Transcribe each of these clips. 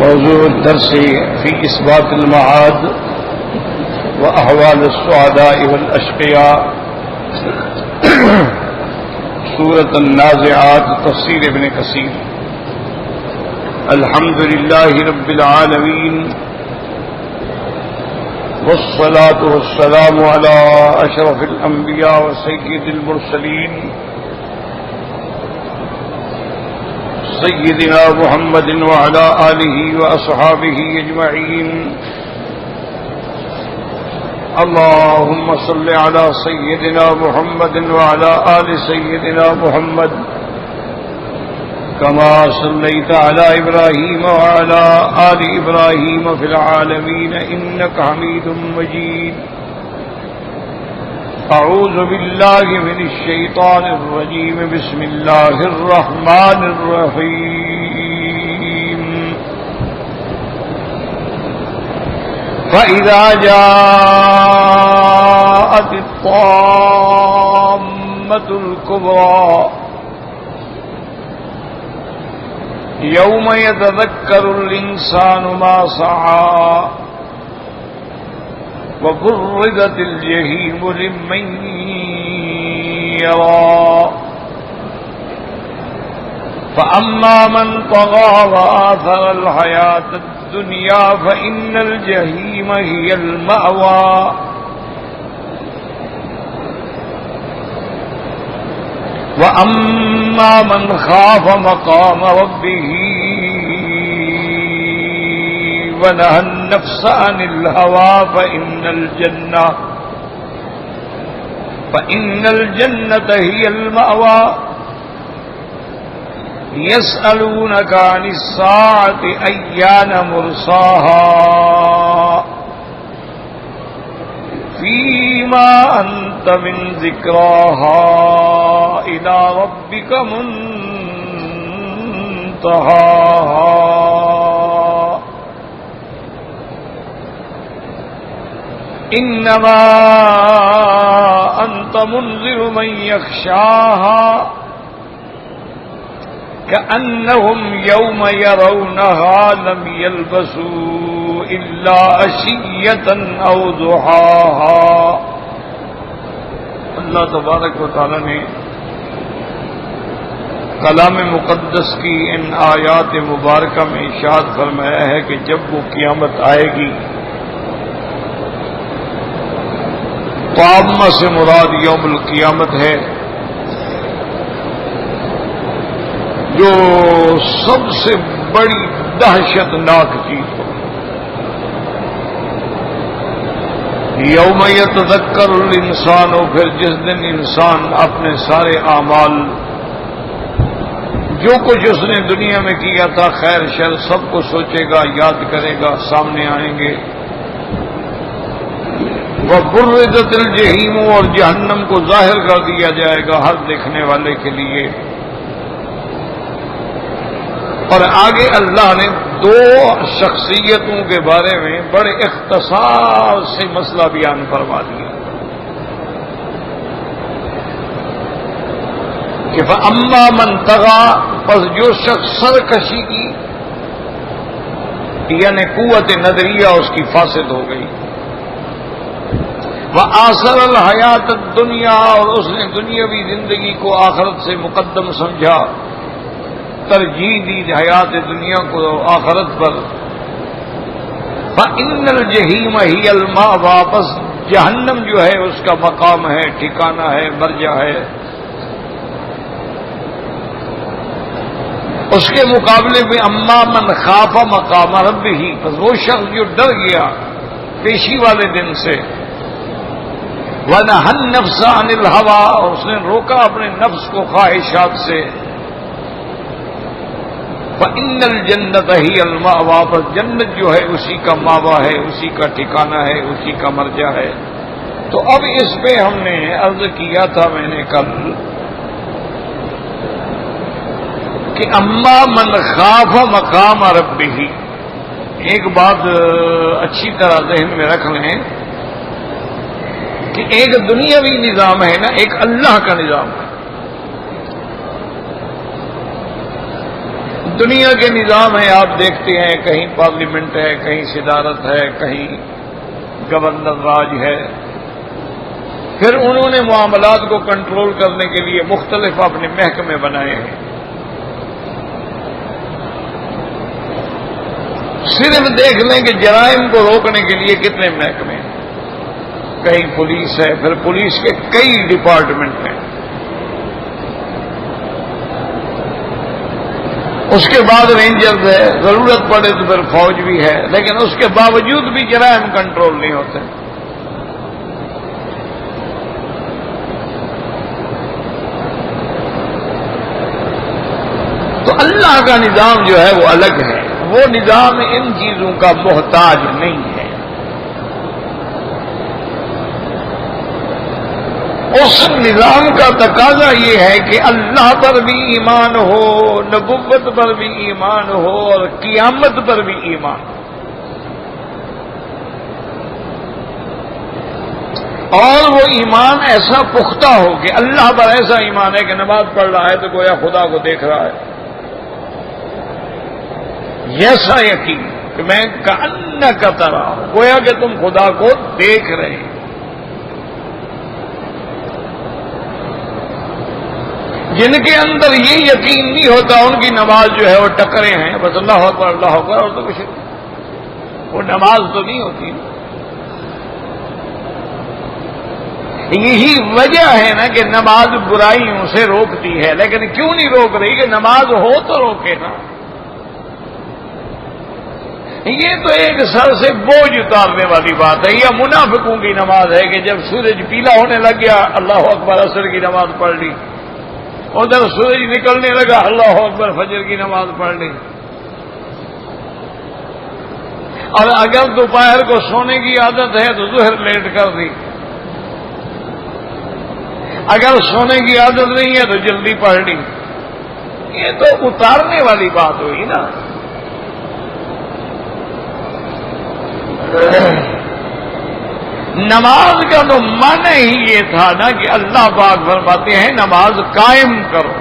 موضوع الدرس في إثبات المعاد وأحوال السعداء والأشقياء سورة النازعات تفسير ابن كثير. الحمد لله رب العالمين والصلاة والسلام على أشرف الأنبياء وسيد المرسلين سيدنا محمد وعلى آله وأصحابه أجمعين. اللهم صل على سيدنا محمد وعلى آل سيدنا محمد كما صليت على إبراهيم وعلى آل إبراهيم في العالمين إنك حميد مجيد. أعوذ بالله من الشيطان الرجيم. بسم الله الرحمن الرحيم. فإذا جاءت الطامة الكبرى يوم يتذكر الإنسان ما سعى وبرزت الجحيم لمن يرى فأما من طغى وآثر الحياة الدنيا فإن الجحيم هي المأوى وأما من خاف مقام ربه ونهى النفس عن الهوى فإن الجنة هي المأوى. يسألونك عن الساعة أيان مرساها فيما أنت من ذكراها إلى ربك منتهاها. إنما أنت منذر من يخشاها كأنهم يوم يرونها لم يلبسوا إلا عشية أو ضحاها. اللہ تبارک و تعالی نے کلام مقدس کی ان آیات مبارکہ میں ارشاد فرمایا ہے کہ جب وہ قیامت آئے گی، طامہ سے مراد یوم القیامت ہے، جو سب سے بڑی دہشت ناک چیز ہو. یوم یتذکر الانسان، و پھر جس دن انسان اپنے سارے اعمال، جو کچھ اس نے دنیا میں کیا تھا خیر شر سب کو سوچے گا، یاد کرے گا، سامنے آئیں گے. وبرزت الجحیم، اور جہنم کو ظاہر کر دیا جائے گا ہر دیکھنے والے کے لیے. اور آگے اللہ نے دو شخصیتوں کے بارے میں بڑے اختصار سے مسئلہ بیان فرما دیا کہ فَأَمَّا مَنْ طَغَى، پس جو شخص سرکشی کی یعنی قوت نظریہ اس کی فاسد ہو گئی، وَآثَرَ الْحَيَاةَ الدُّنْيَا، اور اس نے دنیاوی زندگی کو آخرت سے مقدم سمجھا، ترجیح دی حیات دنیا کو آخرت پر، فَإِنَّ الْجَحِيمَ هِيَ الْمَأْوَى، بس جہنم جو ہے اس کا مقام ہے، ٹھکانہ ہے، مرجع ہے. اس کے مقابلے میں اما من خاف مقام ربہ، بس وہ شخص جو ڈر گیا پیشی والے دن سے، وَنَهَى النَّفْسَ عَنِ الْهَوَىٰ، اور اس نے روکا اپنے نفس کو خواہشات سے، فَإِنَّ الْجَنَّةَ هِيَ الْمَأْوَىٰ، پر جنت جو ہے اسی کا ماوا ہے، اسی کا ٹھکانہ ہے، اسی کا مرجع ہے. تو اب اس پہ ہم نے عرض کیا تھا میں نے کل کہ اما من خاف مقام ربہ، ایک بات اچھی طرح ذہن میں رکھ لیں کہ ایک دنیاوی نظام ہے نا، ایک اللہ کا نظام ہے. دنیا کے نظام ہیں، آپ دیکھتے ہیں کہیں پارلیمنٹ ہے، کہیں صدارت ہے، کہیں گورنر راج ہے. پھر انہوں نے معاملات کو کنٹرول کرنے کے لیے مختلف اپنے محکمے بنائے ہیں. صرف دیکھ لیں کہ جرائم کو روکنے کے لیے کتنے محکمے ہیں. کہیں پولیس ہے، پھر پولیس کے کئی ڈپارٹمنٹ ہیں. اس کے بعد رینجرز ہے، ضرورت پڑے تو پھر فوج بھی ہے، لیکن اس کے باوجود بھی جرائم کنٹرول نہیں ہوتے. تو اللہ کا نظام جو ہے وہ الگ ہے، وہ نظام ان چیزوں کا محتاج نہیں ہے. اس نظام کا تقاضا یہ ہے کہ اللہ پر بھی ایمان ہو، نبوت پر بھی ایمان ہو، اور قیامت پر بھی ایمان ہو. اور وہ ایمان ایسا پختہ ہو کہ اللہ پر ایسا ایمان ہے کہ نماز پڑھ رہا ہے تو گویا خدا کو دیکھ رہا ہے. ایسا یقین کہ میں کأنک تراہ، گویا کہ تم خدا کو دیکھ رہے ہیں. جن کے اندر یہ یقین نہیں ہوتا ان کی نماز جو ہے وہ ٹکرے ہیں، بس اللہ اکبر اللہ اکبر، اور تو کچھ نہیں. وہ نماز تو نہیں ہوتی. یہی وجہ ہے نا کہ نماز برائیوں سے روکتی ہے، لیکن کیوں نہیں روک رہی کہ نماز ہو تو روکے نا. یہ تو ایک سر سے بوجھ اتارنے والی بات ہے. یہ منافقوں کی نماز ہے کہ جب سورج پیلا ہونے لگ گیا اللہ اکبر عصر کی نماز پڑھ لی، ادھر سورج نکلنے لگا اللہ اکبر فجر کی نماز پڑھ لی. اور اگر دوپہر کو سونے کی عادت ہے تو ظہر لیٹ کر دی، اگر سونے کی عادت نہیں ہے تو جلدی پڑھ لی. یہ تو اتارنے والی بات ہوئی نا. نماز کا تو معنی ہی یہ تھا نا کہ اللہ پاک فرماتے ہیں نماز قائم کرو.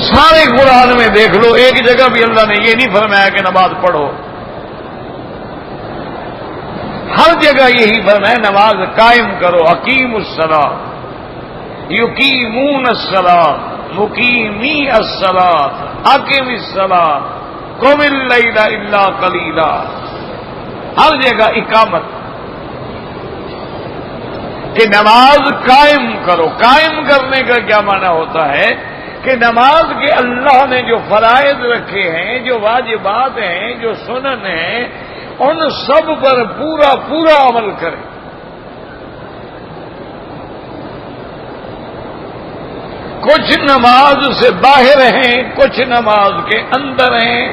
سارے قرآن میں دیکھ لو ایک جگہ بھی اللہ نے یہ نہیں فرمایا کہ نماز پڑھو. ہر جگہ یہی فرمایا نماز قائم کرو. اقیم الصلاۃ، یقیمون الصلاۃ، مقیمی الصلاۃ، اقم الصلاۃ، قم اللیل الا قلیلا. ہر جگہ اقامت کہ نماز قائم کرو. قائم کرنے کا کیا معنی ہوتا ہے کہ نماز کے اللہ نے جو فرائض رکھے ہیں، جو واجبات ہیں، جو سنن ہیں، ان سب پر پورا پورا عمل کرے. کچھ نماز سے باہر ہیں، کچھ نماز کے اندر ہیں.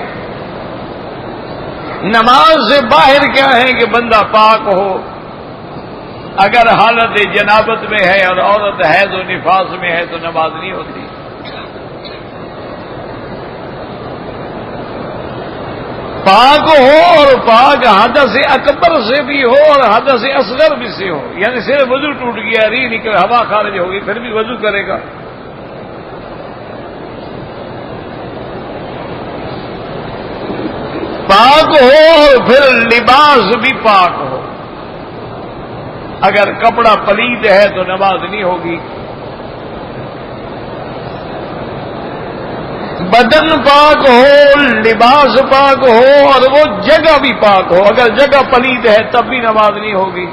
نماز سے باہر کیا ہے کہ بندہ پاک ہو. اگر حالت جنابت میں ہے اور عورت حیض و نفاس میں ہے تو نماز نہیں ہوتی. پاک ہو اور پاک حدث اکبر سے بھی ہو اور حدث اصغر بھی سے ہو. یعنی صرف وضو ٹوٹ گیا، ری نکل، ہوا خارج ہوگی، پھر بھی وضو کرے گا. پاک ہو اور پھر لباس بھی پاک ہو. اگر کپڑا پلید ہے تو نماز نہیں ہوگی. بدن پاک ہو، لباس پاک ہو اور وہ جگہ بھی پاک ہو. اگر جگہ پلید ہے تب بھی نماز نہیں ہوگی.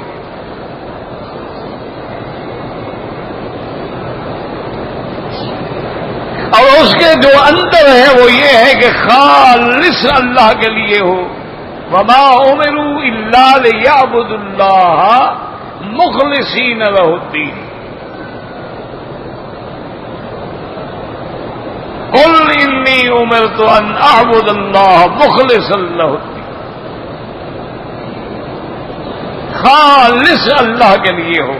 اور اس کے جو اندر ہے وہ یہ ہے کہ خالص اللہ کے لیے ہو. وما امروا الا لیعبدوا اللہ مخلصین لہ الدین. قل انی امرت ان اعبد اللہ مخلصا لہ الدین. خالص اللہ کے لیے ہو.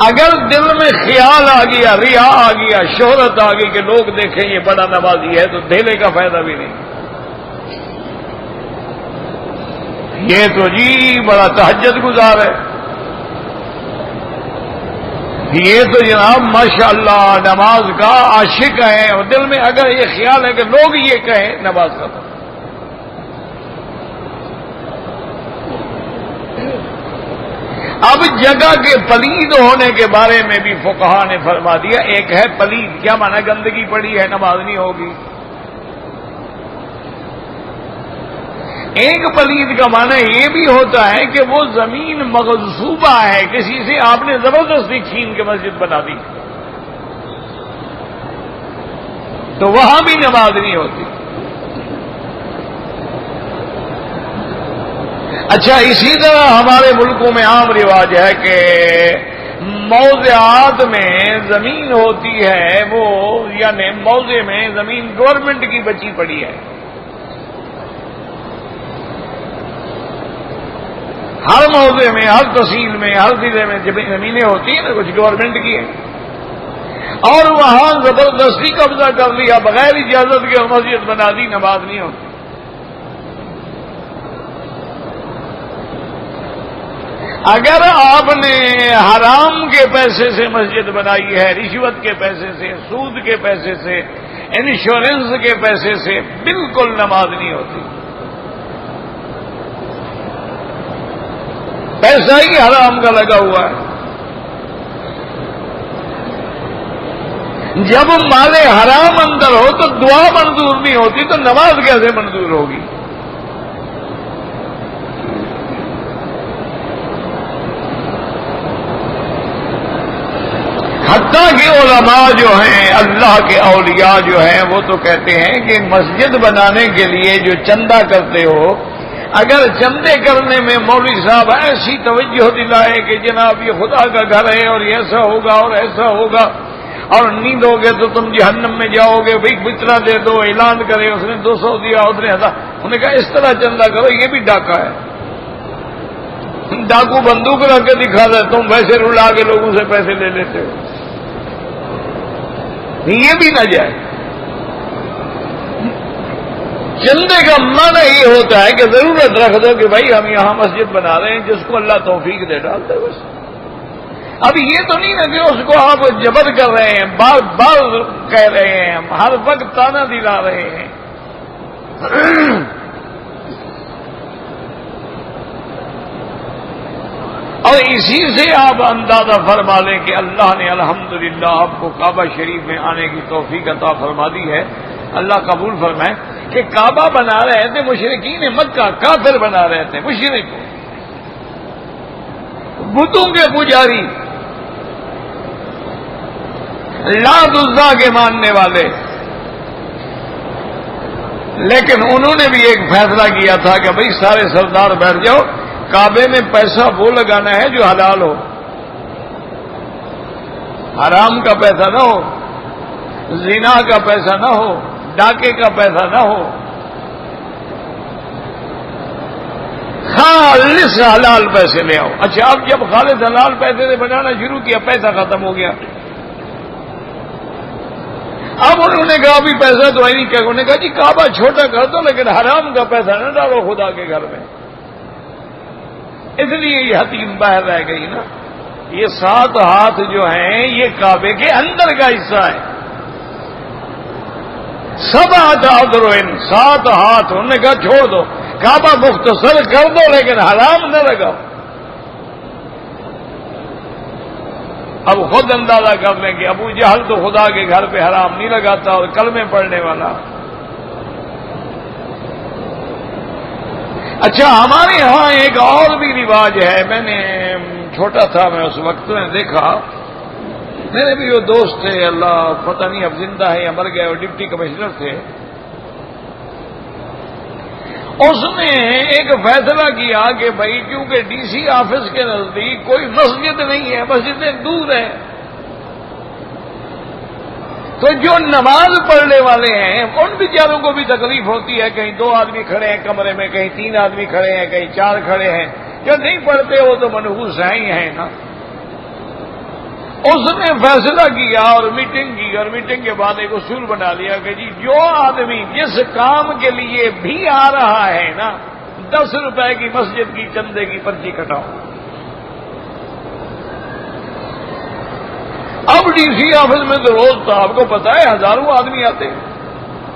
اگر دل میں خیال آ گیا، ریا آ گیا، شہرت آ گئی کہ لوگ دیکھیں یہ بڑا نمازی ہے، تو دھیلے کا فائدہ بھی نہیں. یہ تو جی بڑا تہجد گزار ہے، یہ تو جناب ماشاءاللہ نماز کا عاشق ہے، اور دل میں اگر یہ خیال ہے کہ لوگ یہ کہیں نماز کا تو اب جگہ کے پلید ہونے کے بارے میں بھی فقہا نے فرما دیا. ایک ہے پلید، کیا مانا گندگی پڑی ہے نماز نہیں ہوگی. ایک پلید کا معنی یہ بھی ہوتا ہے کہ وہ زمین مغصوبہ ہے، کسی سے آپ نے زبردستی چھین کے مسجد بنا دی، تو وہاں بھی نماز نہیں ہوتی. اچھا، اسی طرح ہمارے ملکوں میں عام رواج ہے کہ موضعات میں زمین ہوتی ہے وہ، یعنی موضع میں زمین گورنمنٹ کی بچی پڑی ہے. ہر موضع میں، ہر تحصیل میں، ہر ضلع میں زمینیں ہوتی ہیں نا، کچھ گورنمنٹ کی ہیں، اور وہاں زبردستی قبضہ کر لیا بغیر اجازت کے اور مسجد بنا دی، نماز نہیں ہوتی. اگر آپ نے حرام کے پیسے سے مسجد بنائی ہے، رشوت کے پیسے سے، سود کے پیسے سے، انشورنس کے پیسے سے، بالکل نماز نہیں ہوتی. پیسہ ہی حرام کا لگا ہوا ہے. جب مال حرام اندر ہو تو دعا منظور نہیں ہوتی، تو نماز کیسے منظور ہوگی؟ حتیٰ کہ علماء جو ہیں، اللہ کے اولیاء جو ہیں، وہ تو کہتے ہیں کہ مسجد بنانے کے لیے جو چندہ کرتے ہو، اگر چندے کرنے میں مولوی صاحب ایسی توجہ دلائے کہ جناب یہ خدا کا گھر ہے اور یہ ایسا ہوگا اور ایسا ہوگا، اور نیند ہوگے تو تم جہنم میں جاؤ گے، بھائی اتنا دے دو، اعلان کرے، اس نے 200 دیا، اس نے 1000، انہوں نے کہا اس طرح چندہ کرو، یہ بھی ڈاکہ ہے. ڈاکو بندوق رکھ کے دکھا دے، تم ویسے رلا کے لوگوں سے پیسے لے لیتے ہو، یہ بھی نہ جائے. چندے کا معنی یہ ہوتا ہے کہ ضرورت رکھ دو کہ بھائی ہم یہاں مسجد بنا رہے ہیں، جس کو اللہ توفیق دے ڈال دے بس. اب یہ تو نہیں نا کہ اس کو آپ جبر کر رہے ہیں، بار بار کہہ رہے ہیں، ہر وقت تانا دلا رہے ہیں. اور اسی سے آپ اندازہ فرما لیں کہ اللہ نے الحمدللہ آپ کو کعبہ شریف میں آنے کی توفیق عطا فرما دی ہے. اللہ قبول فرمائے کہ کعبہ بنا رہے تھے مشرکین مکہ، کافر بنا رہے تھے، مشرک بتوں کے پجاری، لات عزا کے ماننے والے. لیکن انہوں نے بھی ایک فیصلہ کیا تھا کہ بھئی سارے سردار بیٹھ جاؤ، کعبے میں پیسہ وہ لگانا ہے جو حلال ہو، حرام کا پیسہ نہ ہو، زنا کا پیسہ نہ ہو، ڈاکے کا پیسہ نہ ہو، خالص حلال پیسے لے آؤ. اچھا، اب جب خالص حلال پیسے سے بنانا شروع کیا، پیسہ ختم ہو گیا. اب انہوں نے کہا بھی پیسہ تو نہیں کیا، انہوں نے کہا جی کعبہ چھوٹا کر دو لیکن حرام کا پیسہ نہ ڈالو خدا کے گھر میں. اس لیے یہ حتیم باہر رہ گئی نا. یہ 7 ہاتھ جو ہیں یہ کعبے کے اندر کا حصہ ہے. 7 ہاتھ انہوں نے کہا چھوڑ دو، کعبہ مختصر کر دو لیکن حرام نہ لگاؤ. اب خود اندازہ کر لیں کہ ابو جہل تو خدا کے گھر پہ حرام نہیں لگاتا اور کلمے پڑھنے والا. اچھا، ہمارے ہاں ایک اور بھی رواج ہے. میں نے چھوٹا تھا، میں اس وقت نے دیکھا، میرے بھی وہ دوست تھے، اللہ پتہ نہیں اب زندہ ہے یا مر گئے، اور ڈپٹی کمشنر تھے. اس نے ایک فیصلہ کیا کہ بھائی کیونکہ ڈی سی آفس کے نزدیک کوئی مسجد نہیں ہے، مسجدیں دور ہیں، تو جو نماز پڑھنے والے ہیں ان بیچاروں کو بھی تکلیف ہوتی ہے. کہیں 2 آدمی کھڑے ہیں کمرے میں، کہیں 3 آدمی کھڑے ہیں، کہیں 4 کھڑے ہیں. جو نہیں پڑھتے وہ تو منحوس ہیں ہی ہیں نا. اس نے فیصلہ کیا اور میٹنگ کی، اور میٹنگ کے بعد ایک اصول بنا لیا کہ جی جو آدمی جس کام کے لیے بھی آ رہا ہے نا، 10 روپے کی مسجد کی چندے کی پرچی کٹاؤ. اب ڈی سی آفس میں تو روز تو آپ کو پتا ہے ہزاروں آدمی آتے ہیں،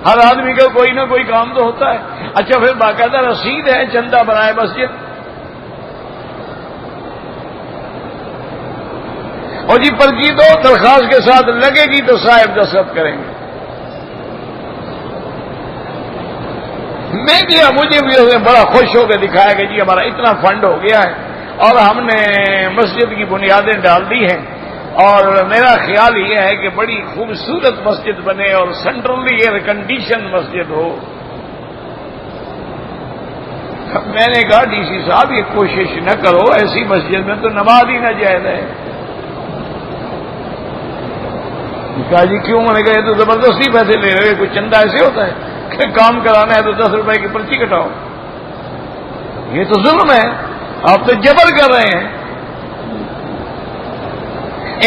ہر آدمی کا کوئی نہ کوئی کام تو ہوتا ہے۔ اچھا پھر باقاعدہ رسید ہے چندہ بنائے مسجد، اور جی پرچی تو درخواست کے ساتھ لگے گی تو صاحب دستخط کریں گے۔ میں گیا، مجھے بھی اس نے بڑا خوش ہو کے دکھایا کہ جی ہمارا اتنا فنڈ ہو گیا ہے اور ہم نے مسجد کی بنیادیں ڈال دی ہیں، اور میرا خیال یہ ہے کہ بڑی خوبصورت مسجد بنے اور سینٹرلی ایئر کنڈیشن مسجد ہو۔ میں نے کہا ڈی سی صاحب یہ کوشش نہ کرو، ایسی مسجد میں تو نماز ہی نہ جائز ہے۔ کہا جی کیوں؟ میں نے کہا یہ تو زبردستی پیسے لے رہے، کوئی چندہ ایسے ہوتا ہے کہ کام کرانا ہے تو 10 روپے کی پرچی کٹاؤ؟ یہ تو ظلم ہے، آپ تو جبر کر رہے ہیں۔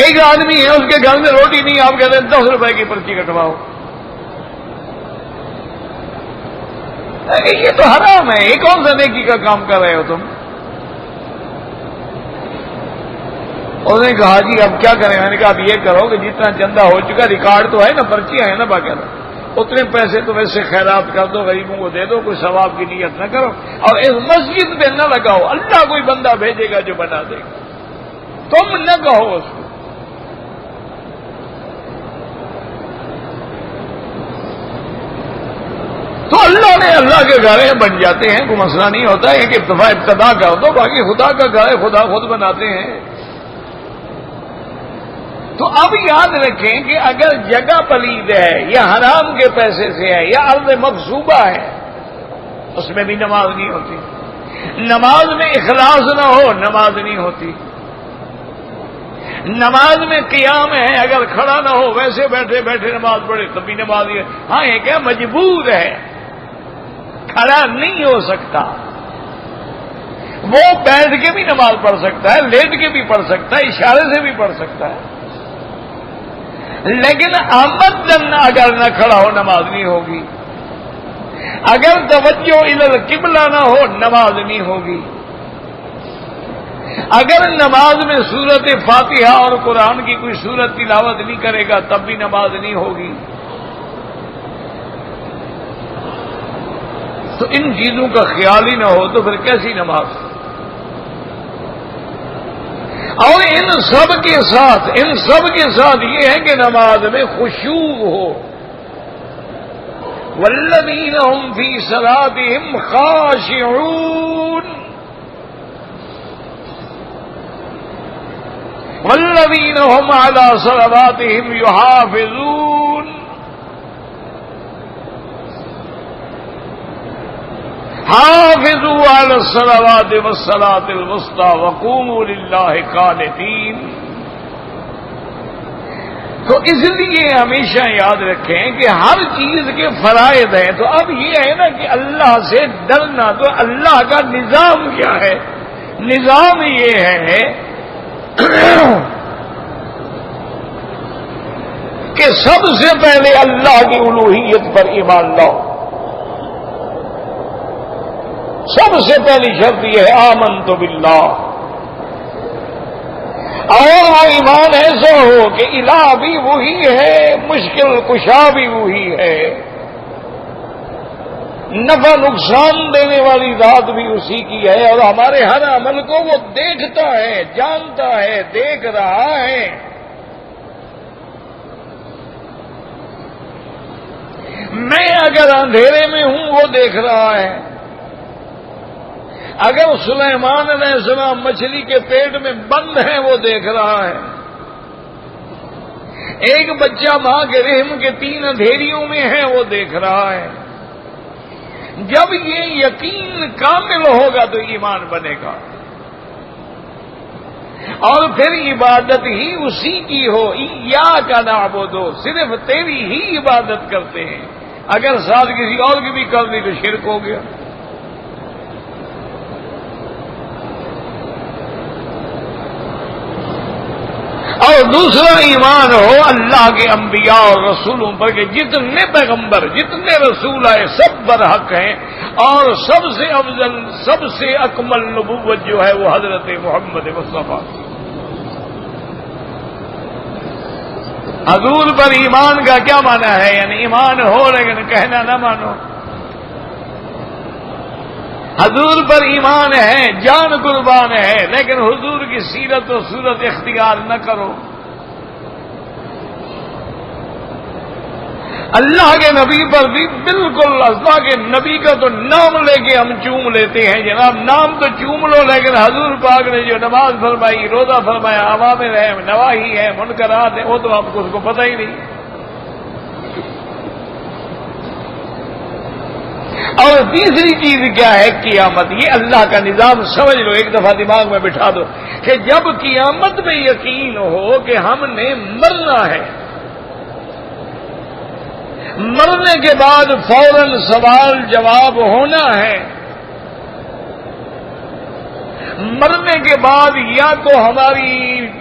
ایک آدمی ہے اس کے گھر میں روٹی نہیں، آپ کہتے ہیں 10 روپے کی پرچی کٹواؤ۔ یہ تو حرام ہے، یہ کون سا نیکی کا کام کر رہے ہو تم؟ اس نے کہا جی اب کیا کریں؟ میں نے کہا اب یہ کرو کہ جتنا چندہ ہو چکا، ریکارڈ تو ہے نا، پرچیاں ہیں نا باقاعدہ، اتنے پیسے تم ایسے خیرات کر دو، غریبوں کو دے دو، کوئی ثواب کی نیت نہ کرو، اور اس مسجد پہ نہ لگاؤ، اللہ کوئی بندہ بھیجے گا جو بنا دے گا، تم نہ کہو اس کو۔ تو اللہ کے گھر بن جاتے ہیں، کوئی مسئلہ نہیں ہوتا، ایک ابتدا کر دو، باقی خدا کا گھر خدا خود بناتے ہیں۔ تو اب یاد رکھیں کہ اگر جگہ پلید ہے یا حرام کے پیسے سے ہے یا ارض مغصوبہ ہے، اس میں بھی نماز نہیں ہوتی۔ نماز میں اخلاص نہ ہو نماز نہیں ہوتی۔ نماز میں قیام ہے، اگر کھڑا نہ ہو ویسے بیٹھے بیٹھے نماز پڑھے تب بھی نماز ہے۔ ہاں یہ کیا مجبور ہے، کھڑا نہیں ہو سکتا، وہ بیٹھ کے بھی نماز پڑھ سکتا ہے، لیٹ کے بھی پڑھ سکتا ہے، اشارے سے بھی پڑھ سکتا ہے، لیکن آمدن اگر نہ کھڑا ہو نماز نہیں ہوگی، اگر توجہ الی القبلہ نہ ہو نماز نہیں ہوگی، اگر نماز میں سورت فاتحہ اور قرآن کی کوئی سورت تلاوت نہیں کرے گا تب بھی نماز نہیں ہوگی۔ تو ان چیزوں کا خیال ہی نہ ہو تو پھر کیسی نماز؟ اور ان سب کے ساتھ یہ ہے کہ نماز میں خشوع ہو۔ والذین هم فی صلاتهم خاشعون والذین هم علی صلواتهم یحافظون حافظوا علی الصلوات والصلاۃ الوسطی وقوموا للہ قانتین۔ تو اس لیے ہمیشہ یاد رکھیں کہ ہر چیز کے فرائض ہیں، تو اب یہ ہے نا کہ اللہ سے ڈرنا، تو اللہ کا نظام کیا ہے؟ نظام یہ ہے کہ سب سے پہلے اللہ کی الوہیت پر ایمان لاؤ۔ سب سے پہلی شرط یہ ہے آمنت باللہ، اور وہ ایمان ایسا ہو کہ الہ بھی وہی ہے، مشکل کشا بھی وہی ہے، نفع نقصان دینے والی ذات بھی اسی کی ہے، اور ہمارے ہر عمل کو وہ دیکھتا ہے، جانتا ہے، دیکھ رہا ہے۔ میں اگر اندھیرے میں ہوں وہ دیکھ رہا ہے، اگر سلیمان علیہ السلام مچھلی کے پیٹ میں بند ہیں وہ دیکھ رہا ہے، ایک بچہ ماں کے رحم کے 3 اندھیریوں میں ہے وہ دیکھ رہا ہے۔ جب یہ یقین کامل ہوگا تو ایمان بنے گا، اور پھر عبادت ہی اسی کی ہو۔ ایاک نعبد، صرف تیری ہی عبادت کرتے ہیں، اگر ساتھ کسی اور کی بھی کر دی تو شرک ہو گیا۔ اور دوسرا ایمان ہو اللہ کے انبیاء اور رسولوں پر کہ جتنے پیغمبر جتنے رسول آئے سب برحق ہیں، اور سب سے افضل سب سے اکمل نبوت جو ہے وہ حضرت محمد مصطفیٰ۔ حضور پر ایمان کا کیا معنی ہے؟ یعنی ایمان ہو لیکن کہنا نہ مانو. حضور پر ایمان ہے، جان قربان ہے، لیکن حضور کی سیرت و صورت اختیار نہ کرو. اللہ کے نبی پر بھی بالکل اللہ کے نبی کا تو نام لے کے ہم چوم لیتے ہیں. جناب نام تو چوم لو، لیکن حضور پاک نے جو نماز فرمائی، روزہ فرمایا، اوامر ہے، نواہی ہے، منکرات ہے، وہ تو آپ کو اس کو پتہ ہی نہیں. اور تیسری چیز کیا ہے؟ قیامت. یہ اللہ کا نظام سمجھ لو، ایک دفعہ دماغ میں بٹھا دو کہ جب قیامت میں یقین ہو کہ ہم نے مرنا ہے، مرنے کے بعد فوراً سوال جواب ہونا ہے، مرنے کے بعد یا تو ہماری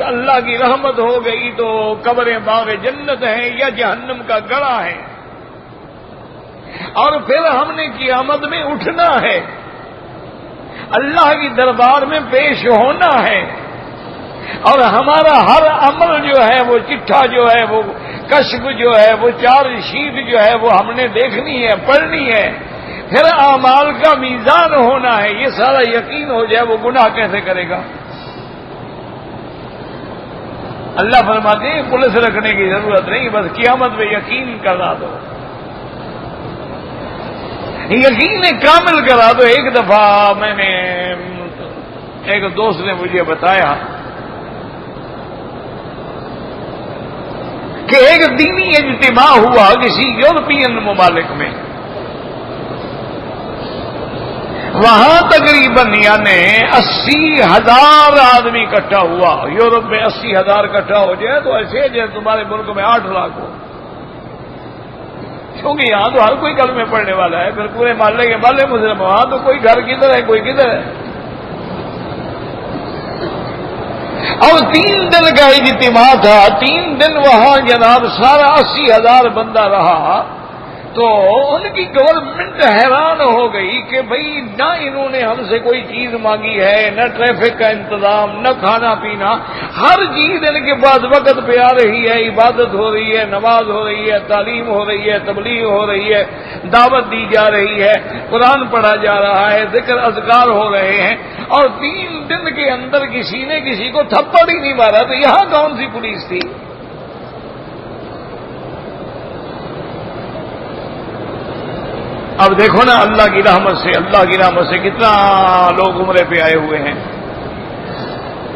اللہ کی رحمت ہو گئی تو قبریں باغ جنت ہیں یا جہنم کا گڑھا ہے، اور پھر ہم نے قیامت میں اٹھنا ہے، اللہ کی دربار میں پیش ہونا ہے، اور ہمارا ہر عمل جو ہے، وہ چٹھا جو ہے، وہ کشف جو ہے، وہ چارج شیٹ جو ہے، وہ ہم نے دیکھنی ہے، پڑھنی ہے، پھر اعمال کا میزان ہونا ہے. یہ سارا یقین ہو جائے، وہ گناہ کیسے کرے گا؟ اللہ فرماتے ہیں پولیس رکھنے کی ضرورت نہیں، بس قیامت میں یقین کرا دو، یقین کامل کرا دو. ایک دفعہ میں نے ایک دوست نے مجھے بتایا کہ ایک دینی اجتماع ہوا کسی یورپین ممالک میں. وہاں تقریباً یعنی 80,000 آدمی اکٹھا ہوا. یورپ میں 80,000 اکٹھا ہو جائے تو ایسے جیسے تمہارے ملک میں 8 لاکھ ہو، کیونکہ یہاں تو ہر کوئی کلمے پڑھنے والا ہے. پھر پورے محلے کے محلے مسلم، وہاں تو کوئی گھر کدھر ہے، کوئی کدھر ہے. اور 3 دن کا اجتماع تھا. 3 دن وہاں جناب سارا 80,000 بندہ رہا. تو ان کی گورنمنٹ حیران ہو گئی کہ بھئی نہ انہوں نے ہم سے کوئی چیز مانگی ہے، نہ ٹریفک کا انتظام، نہ کھانا پینا، ہر چیز ان کے پاس وقت پہ آ رہی ہے، عبادت ہو رہی ہے، نماز ہو رہی ہے، تعلیم ہو رہی ہے، تبلیغ ہو رہی ہے، دعوت دی جا رہی ہے، قرآن پڑھا جا رہا ہے، ذکر اذکار ہو رہے ہیں. اور 3 دن کے اندر کسی نے کسی کو تھپڑ ہی نہیں مارا. تو یہاں کون سی پولیس تھی؟ اب دیکھو نا اللہ کی رحمت سے کتنا لوگ عمرے پہ آئے ہوئے ہیں.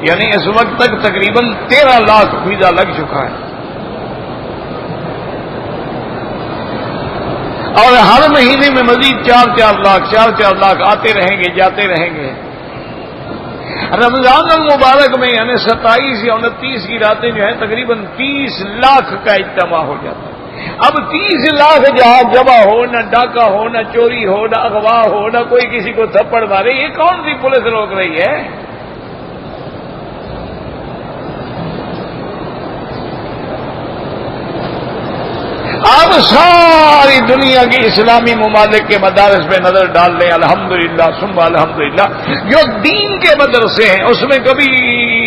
یعنی اس وقت تک تقریباً 13 لاکھ ویزا لگ چکا ہے، اور ہر مہینے میں مزید 4 لاکھ آتے رہیں گے، جاتے رہیں گے. رمضان المبارک میں یعنی 27 یا 29 کی راتیں جو ہیں تقریباً 30 لاکھ کا اجتماع ہو جاتا ہے. اب 30 لاکھ جہاں جمع ہو، نہ ڈاکہ ہو، نہ چوری ہو، نہ اغوا ہو، نہ کوئی کسی کو تھپڑ مارے، یہ کون سی پولیس روک رہی ہے؟ آپ ساری دنیا کی اسلامی ممالک کے مدارس پہ نظر ڈال لیں، الحمدللہ ثم الحمدللہ جو دین کے مدرسے ہیں اس میں کبھی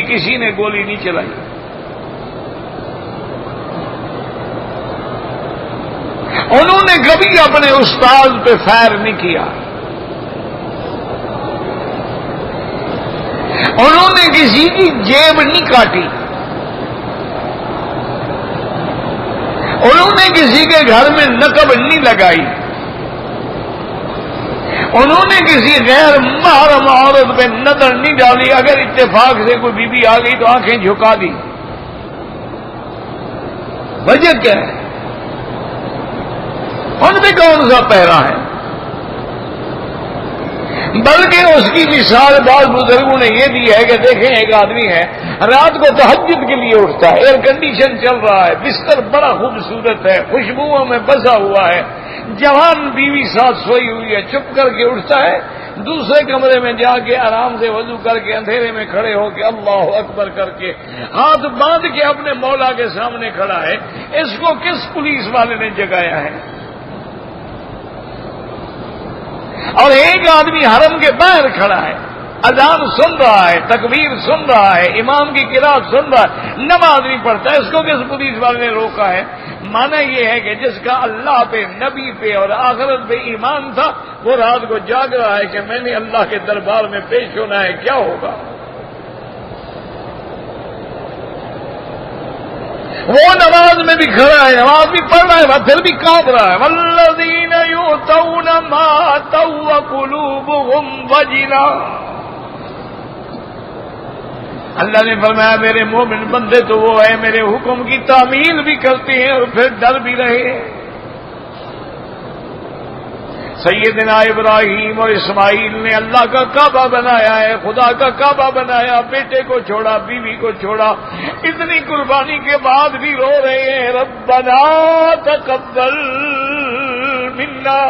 کسی نے گولی نہیں چلائی. انہوں نے کبھی اپنے استاد پہ فائر نہیں کیا، انہوں نے کسی کی جیب نہیں کاٹی، انہوں نے کسی کے گھر میں نقب نہیں لگائی، انہوں نے کسی غیر محرم عورت پہ نظر نہیں ڈالی. اگر اتفاق سے کوئی بی بی آ گئی تو آنکھیں جھکا دی. وجہ کیا ہے؟ ان میں کون سا پہرا ہے؟ بلکہ اس کی مثال بعض بزرگوں نے یہ دی ہے کہ دیکھیں ایک آدمی ہے رات کو تہجد کے لیے اٹھتا ہے، ایئر کنڈیشن چل رہا ہے، بستر بڑا خوبصورت ہے، خوشبوؤں میں بسا ہوا ہے، جوان بیوی ساتھ سوئی ہوئی ہے، چپ کر کے اٹھتا ہے، دوسرے کمرے میں جا کے آرام سے وضو کر کے اندھیرے میں کھڑے ہو کے اللہ اکبر کر کے ہاتھ باندھ کے اپنے مولا کے سامنے کھڑا ہے. اس کو کس پولیس والے نے جگایا ہے؟ اور ایک آدمی حرم کے باہر کھڑا ہے، اذان سن رہا ہے، تکبیر سن رہا ہے، امام کی قرات سن رہا ہے، نماز نہیں پڑھتا، اس کو کس پولیس والے نے روکا ہے؟ معنی یہ ہے کہ جس کا اللہ پہ، نبی پہ اور آخرت پہ ایمان تھا، وہ رات کو جاگ رہا ہے کہ میں نے اللہ کے دربار میں پیش ہونا ہے، کیا ہوگا؟ وہ نماز میں بھی کھڑا ہے، نماز بھی پڑھ رہا ہے، پھر بھی کانپ رہا ہے۔ والذین یؤتون ما آتوا وقلوبهم وجلہ، اللہ نے فرمایا میرے مومن بندے تو وہ ہے میرے حکم کی تعمیل بھی کرتے ہیں اور پھر ڈر بھی رہے۔ سیدنا ابراہیم اور اسماعیل نے اللہ کا کعبہ بنایا ہے، خدا کا کعبہ بنایا، بیٹے کو چھوڑا، بیوی کو چھوڑا، اتنی قربانی کے بعد بھی رو رہے ہیں ربنا تقبل منا،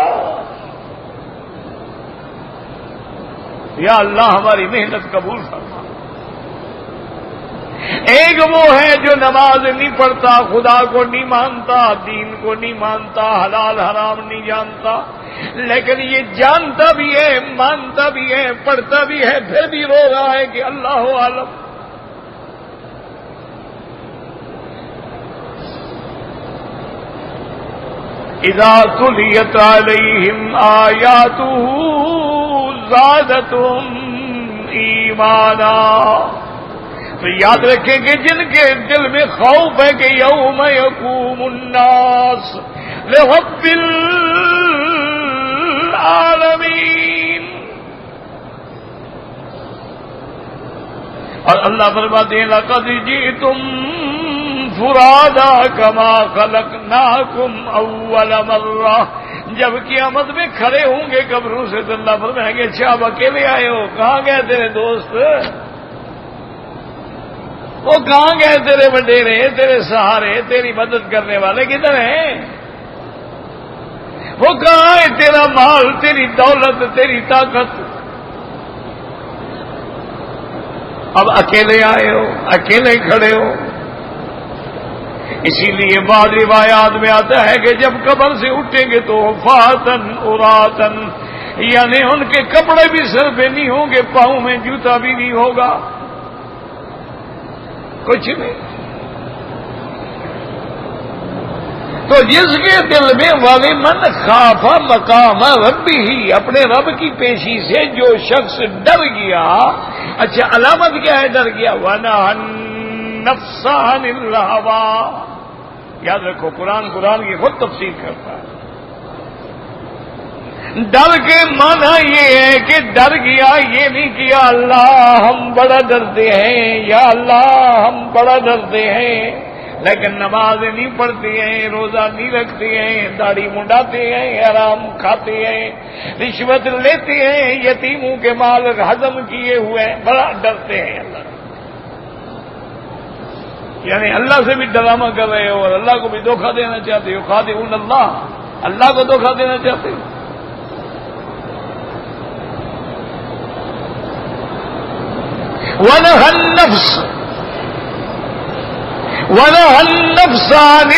یا اللہ ہماری محنت قبول فرما۔ ایک وہ ہے جو نماز نہیں پڑھتا، خدا کو نہیں مانتا، دین کو نہیں مانتا، حلال حرام نہیں جانتا، لیکن یہ جانتا بھی ہے، مانتا بھی ہے، پڑھتا بھی ہے، پھر بھی رو رہا ہے کہ اللہ عالم۔ اذا تلیت علیہم آیاتہ زادتہم ایمانا، تو یاد رکھیں کہ جن کے دل میں خوف ہے کہ یوم یقوم الناس لرب العالمین، اور اللہ فرماتے ہیں لقد جئتم فرادا کما خلقناکم اول مرہ، جب قیامت میں کھڑے ہوں گے قبروں سے تو اللہ فرمائیں گے اچھا اب اکیلے آئے ہو، کہاں گئے تیرے دوست؟ وہ کہاں گئے تیرے وڈیرے، تیرے سہارے، تیری مدد کرنے والے کدھر ہیں؟ وہ کہاں ہے تیرا مال، تیری دولت، تیری طاقت؟ اب اکیلے آئے ہو، اکیلے کھڑے ہو۔ اسی لیے بعض روایات میں آتا ہے کہ جب قبر سے اٹھیں گے تو فاتن اراتن، یعنی ان کے کپڑے بھی سر پہ نہیں ہوں گے، پاؤں میں جوتا بھی نہیں ہوگا، کچھ نہیں۔ تو جس کے دل میں وَلِمَنْ خَافَ مَقَامَ رَبِّهِ، اپنے رب کی پیشی سے جو شخص ڈر گیا، اچھا علامت کیا ہے ڈر گیا؟ وَنَهَى النَّفْسَ عَنِ الْهَوَىٰ، یاد رکھو قرآن کی خود تفسیر کرتا ہے۔ ڈر کے معنی یہ ہے کہ ڈر گیا، یہ نہیں کیا اللہ ہم بڑا ڈرتے ہیں، یا اللہ ہم بڑا ڈرتے ہیں، لیکن نماز نہیں پڑھتے ہیں، روزہ نہیں رکھتے ہیں، داڑھی منڈاتے ہیں، حرام کھاتے ہیں، رشوت لیتے ہیں، یتیموں کے مال ہضم کیے ہوئے ہیں، بڑا ڈرتے ہیں اللہ، یعنی اللہ سے بھی ڈرامہ کر رہے ہو اور اللہ کو بھی دھوکہ دینا چاہتے ہو، خادعون اللہ کو دھوکہ دینا چاہتے ہو۔ وَنَهَى النَّفْسَ عَنِ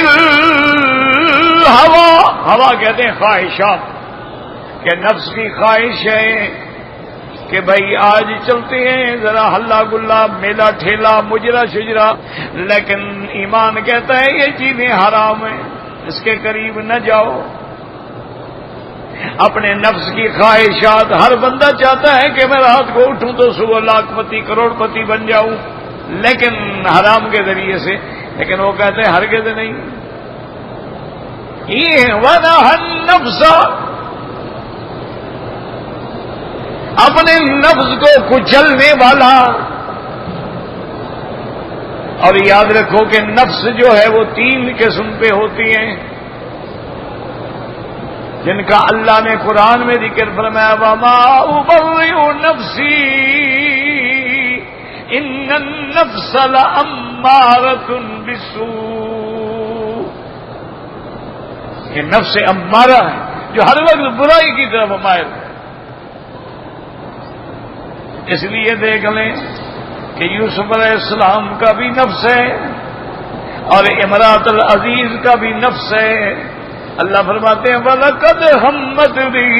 الْهَوَىٰ، ہوا کہتے ہیں خواہشات، کہ نفس کی خواہش ہے کہ بھائی آج چلتے ہیں ذرا ہلا گلا، میلہ ٹھیلا، مجرا شجرا، لیکن ایمان کہتا ہے یہ چیزیں حرام ہیں، اس کے قریب نہ جاؤ۔ اپنے نفس کی خواہشات، ہر بندہ چاہتا ہے کہ میں رات کو اٹھوں تو صبح لاکھ پتی کروڑ پتی بن جاؤں، لیکن حرام کے ذریعے سے، لیکن وہ کہتے ہیں ہرگز نہیں۔ یہ وَنَهَى النَّفْسَ، اپنے نفس کو کچلنے والا۔ اور یاد رکھو کہ نفس جو ہے وہ 3 قسم پہ ہوتی ہیں، جن کا اللہ نے قرآن میں ذکر فرمایا وَمَا أُبَرِّئُ نَفْسِي إِنَّ النَّفْسَ لَأَمَّارَةٌ بِالسُّوءِ، یہ نفس امارہ ہے جو ہر وقت برائی کی طرف مائل ہے۔ اس لیے دیکھ لیں کہ یوسف علیہ السلام کا بھی نفس ہے اور امرات العزیز کا بھی نفس ہے۔ اللہ فرماتے ہیں وَلَقَدْ هَمَّتْ بِهِ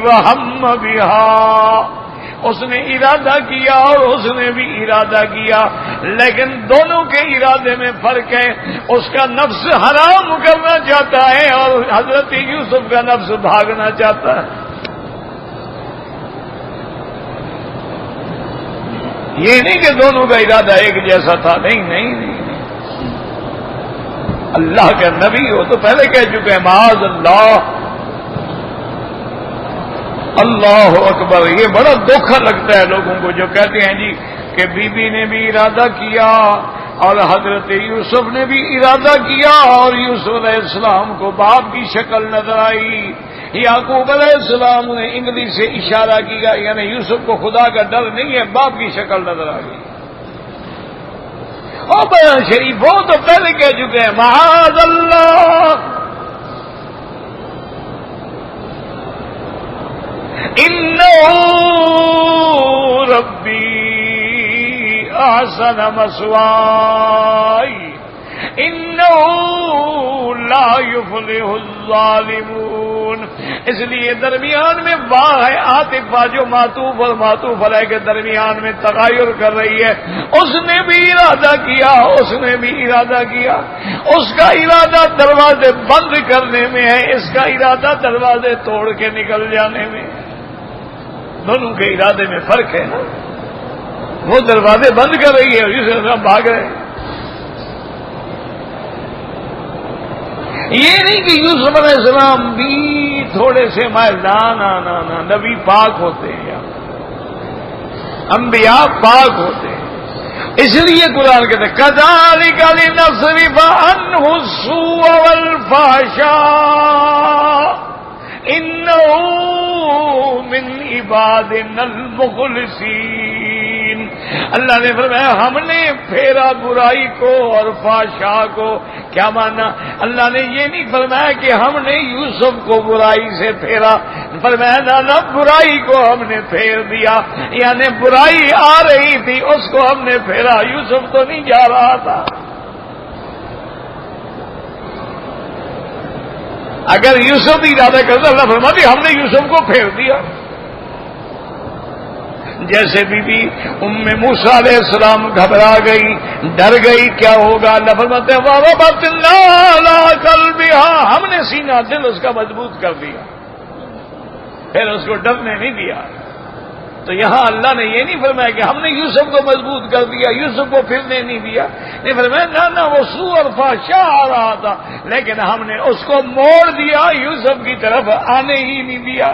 وَهَمَّ بِهَا اس نے ارادہ کیا اور اس نے بھی ارادہ کیا، لیکن دونوں کے ارادے میں فرق ہے۔ اس کا نفس حرام کرنا چاہتا ہے اور حضرت یوسف کا نفس بھاگنا چاہتا ہے۔ یہ نہیں کہ دونوں کا ارادہ ایک جیسا تھا، نہیں نہیں نہیں، اللہ کا نبی ہو تو پہلے کہہ چکے ہیں معاذ اللہ، اللہ اکبر۔ یہ بڑا دکھ لگتا ہے لوگوں کو جو کہتے ہیں جی کہ بی بی نے بھی ارادہ کیا اور حضرت یوسف نے بھی ارادہ کیا اور یوسف علیہ السلام کو باپ کی شکل نظر آئی، یعقوب علیہ السلام نے انگلی سے اشارہ کیا، یعنی یوسف کو خدا کا ڈر نہیں ہے، باپ کی شکل نظر آ گئی۔ اور بیان شریف وہ تو پہلے کہہ چکے ہیں معاذ اللہ، انہ ربی احسن مثوائی انہ لا یفلح الظالمون۔ اس لیے درمیان میں واہ ہے عاطفہ جو معطوف اور معطوف علیہ کے درمیان میں تغیر کر رہی ہے۔ اس نے بھی ارادہ کیا، اس نے بھی ارادہ کیا، اس کا ارادہ دروازے بند کرنے میں ہے، اس کا ارادہ دروازے توڑ کے نکل جانے میں۔ دونوں کے ارادے میں فرق ہے نا، وہ دروازے بند کر رہی ہے اور یوسف بھاگ رہے ہیں۔ یہ نہیں کہ یوسف علیہ السلام بھی تھوڑے سے نا نبی پاک ہوتے ہیں یا انبیاء پاک ہوتے ہیں، اس لیے قرآن کہتے ہیں کذالک لنصرف عنہ السوء والفحشاء انہ من عبادنا المخلصین۔ اللہ نے فرمایا ہم نے پھیرا برائی کو اور فحشاء کو۔ کیا مانا؟ اللہ نے یہ نہیں فرمایا کہ ہم نے یوسف کو برائی سے پھیرا، فرمایا نہ برائی کو ہم نے پھیر دیا، یعنی برائی آ رہی تھی اس کو ہم نے پھیرا، یوسف تو نہیں جا رہا تھا۔ اگر یوسف ارادہ کرتا اللہ فرماتی ہم نے یوسف کو پھیر دیا۔ جیسے بی بی ام موسیٰ علیہ السلام گھبرا گئی، ڈر گئی، کیا ہوگا؟ اللہ فرماتے ہیں وَرَبَطْنَا عَلَىٰ قَلْبِهَا، ہم نے سینہ دل اس کا مضبوط کر دیا، پھر اس کو ڈرنے نہیں دیا۔ تو یہاں اللہ نے یہ نہیں فرمایا کہ ہم نے یوسف کو مضبوط کر دیا، یوسف کو پھرنے نہیں دیا، نہیں فرمایا نہ وہ سوء اور فحشاء آ رہا تھا لیکن ہم نے اس کو موڑ دیا، یوسف کی طرف آنے ہی نہیں دیا۔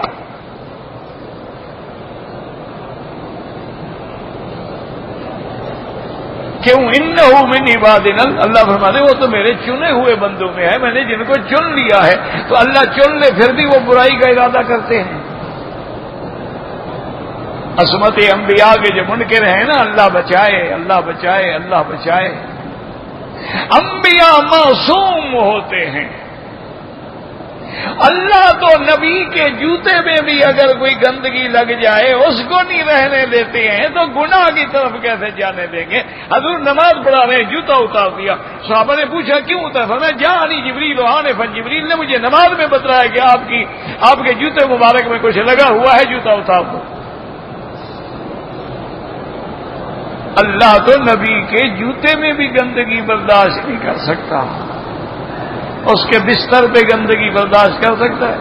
کیوں؟ انہ من عبادنا، اللہ فرماتے وہ تو میرے چنے ہوئے بندوں میں ہے، میں نے جن کو چن لیا ہے۔ تو اللہ چن لے پھر بھی وہ برائی کا ارادہ کرتے ہیں۔ عصمت انبیاء کے جو منکر ہیں نا، اللہ بچائے اللہ بچائے اللہ بچائے۔ انبیاء معصوم ہوتے ہیں، اللہ تو نبی کے جوتے میں بھی اگر کوئی گندگی لگ جائے اس کو نہیں رہنے دیتے ہیں، تو گناہ کی طرف کیسے جانے دیں گے؟ حضور نماز پڑھا رہے ہیں، جوتا اتار دیا، صحابہ نے پوچھا کیوں اتار؟ فرمایا جاءنی جبریل آنفا، جبریل نے مجھے نماز میں بتلایا کہ آپ کے جوتے مبارک میں کچھ لگا ہوا ہے، جوتا اتار دو۔ اللہ تو نبی کے جوتے میں بھی گندگی برداشت نہیں کر سکتا، اس کے بستر پہ گندگی برداشت کر سکتا ہے،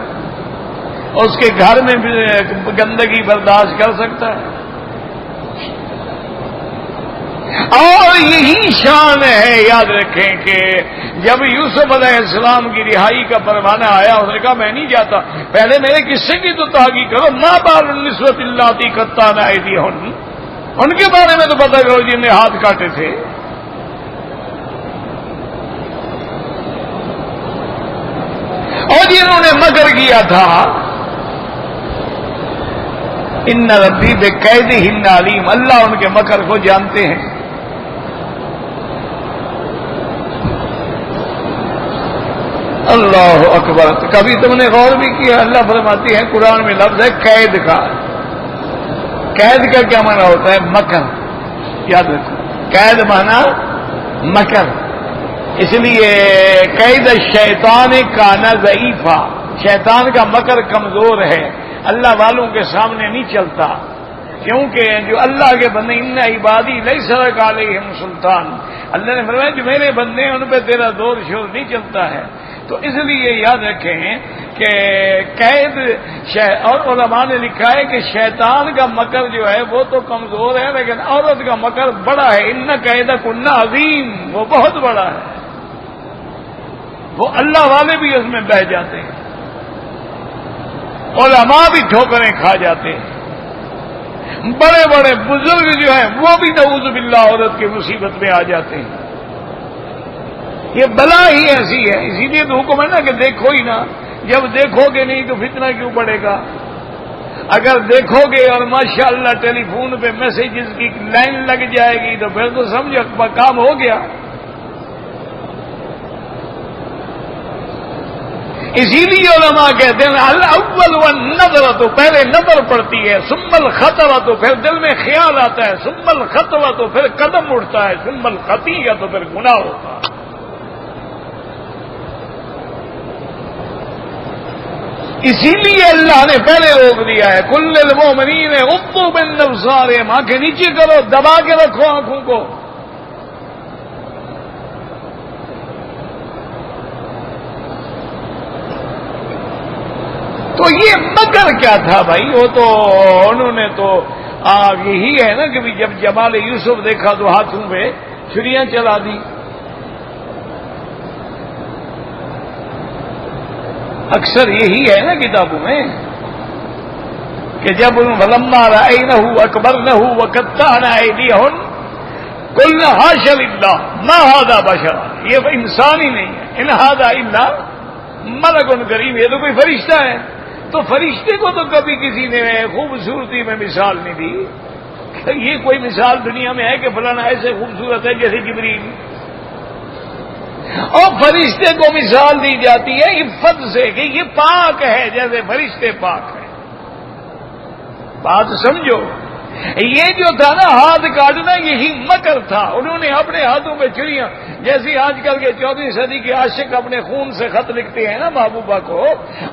اس کے گھر میں بھی گندگی برداشت کر سکتا ہے۔ اور یہی شان ہے، یاد رکھیں کہ جب یوسف علیہ السلام کی رہائی کا پروانہ آیا، اس نے کہا میں نہیں جاتا، پہلے میرے قصے کی تو تحقیق کرو، ما بال النسوۃ اللاتی قطعن ایدیہن، ان کے بارے میں تو پتہ کرو جن نے ہاتھ کاٹے تھے۔ اور جنہوں نے مکر کیا تھا، ان ربی بکیدہن علیم، اللہ ان کے مکر کو جانتے ہیں۔ اللہ اکبر۔ کبھی تم نے غور بھی کیا؟ اللہ فرماتی ہے قرآن میں لفظ ہے قید کا۔ قید کا کیا معنی ہوتا ہے؟ مکر۔ یاد رکھو، قید معنی مکر۔ اس لیے قید الشیطان کان ضعیفا، شیطان کا مکر کمزور ہے، اللہ والوں کے سامنے نہیں چلتا۔ کیونکہ جو اللہ کے بندے ان عبادی لیس لک علیہم سلطان، اللہ نے فرمایا جو میرے بندے ہیں ان پہ تیرا دور شور نہیں چلتا ہے. تو اس لیے یاد رکھیں کہ قید اور علماء نے لکھا ہے کہ شیطان کا مکر جو ہے وہ تو کمزور ہے، لیکن عورت کا مکر بڑا ہے. ان کیدکن عظیم، وہ بہت بڑا ہے. وہ اللہ والے بھی اس میں بہ جاتے ہیں، علماء بھی ٹھوکریں کھا جاتے ہیں، بڑے بڑے بزرگ جو ہیں وہ بھی نعوذ باللہ عورت کی مصیبت میں آ جاتے ہیں. یہ بلا ہی ایسی ہے، اسی لیے تو حکم ہے نا کہ دیکھو ہی نہ. جب دیکھو گے نہیں تو فتنہ کیوں پڑے گا؟ اگر دیکھو گے اور ماشاءاللہ ٹیلی فون پہ میسیجز کی لائن لگ جائے گی تو پھر تو سمجھو کام ہو گیا. اسی لیے علماء کہتے ہیں الاول والنظر، تو پہلے نظر پڑتی ہے، ثم الخطوہ تو پھر دل میں خیال آتا ہے، ثم الخطوہ تو پھر قدم اٹھتا ہے، ثم الخطیہ تو پھر گناہ ہوتا ہے. اسی لیے اللہ نے پہلے روک دیا ہے کل المؤمنین غضوا من ابصارہم، آنکھیں نیچے کرو، دبا کے رکھو آنکھوں کو. تو یہ مگر کیا تھا بھائی؟ وہ تو انہوں نے تو یہی ہے نا کہ جب جمال یوسف دیکھا تو ہاتھوں پہ چھریاں چلا دی. اکثر یہی ہے نا کتابوں میں کہ جب فلما رأینہ اکبرنہ وقطعن ایدیہن قلنا حاش للہ ما ھذا بشر، یہ انسان ہی نہیں ہے، ان ھذا الا ملک کریم، یہ تو کوئی فرشتہ ہے. تو فرشتے کو تو کبھی کسی نے خوبصورتی میں مثال نہیں دی. یہ کوئی مثال دنیا میں ہے کہ فلانا ایسے خوبصورت ہے جیسے جبریل؟ اور فرشتے کو مثال دی جاتی ہے عفت سے کہ یہ پاک ہے جیسے فرشتے پاک ہیں. بات سمجھو، یہ جو تھا نا ہاتھ کاٹنا یہی مکر تھا. انہوں نے اپنے ہاتھوں پہ چھریاں، جیسی آج کل کے 14ویں صدی کے عاشق اپنے خون سے خط لکھتے ہیں نا محبوبہ کو،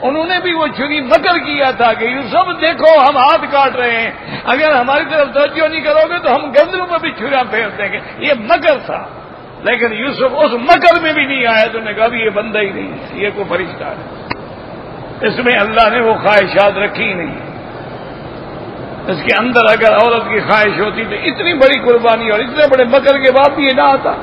انہوں نے بھی وہ چھری مکر کیا تھا کہ یوسف دیکھو ہم ہاتھ کاٹ رہے ہیں، اگر ہماری طرف توجہ نہیں کرو گے تو ہم گردنوں پہ بھی چھریاں پھیر دیں گے. یہ مکر تھا. لیکن یوسف اس مکر میں بھی نہیں آیا تو نے کہا بھی یہ بندہ ہی نہیں ہے، یہ کوئی فرشتہ ہے. اس میں اللہ نے وہ خواہشات رکھی ہی نہیں. اس کے اندر اگر عورت کی خواہش ہوتی تو اتنی بڑی قربانی اور اتنے بڑے مکر کے بعد بھی یہ نہ آتا.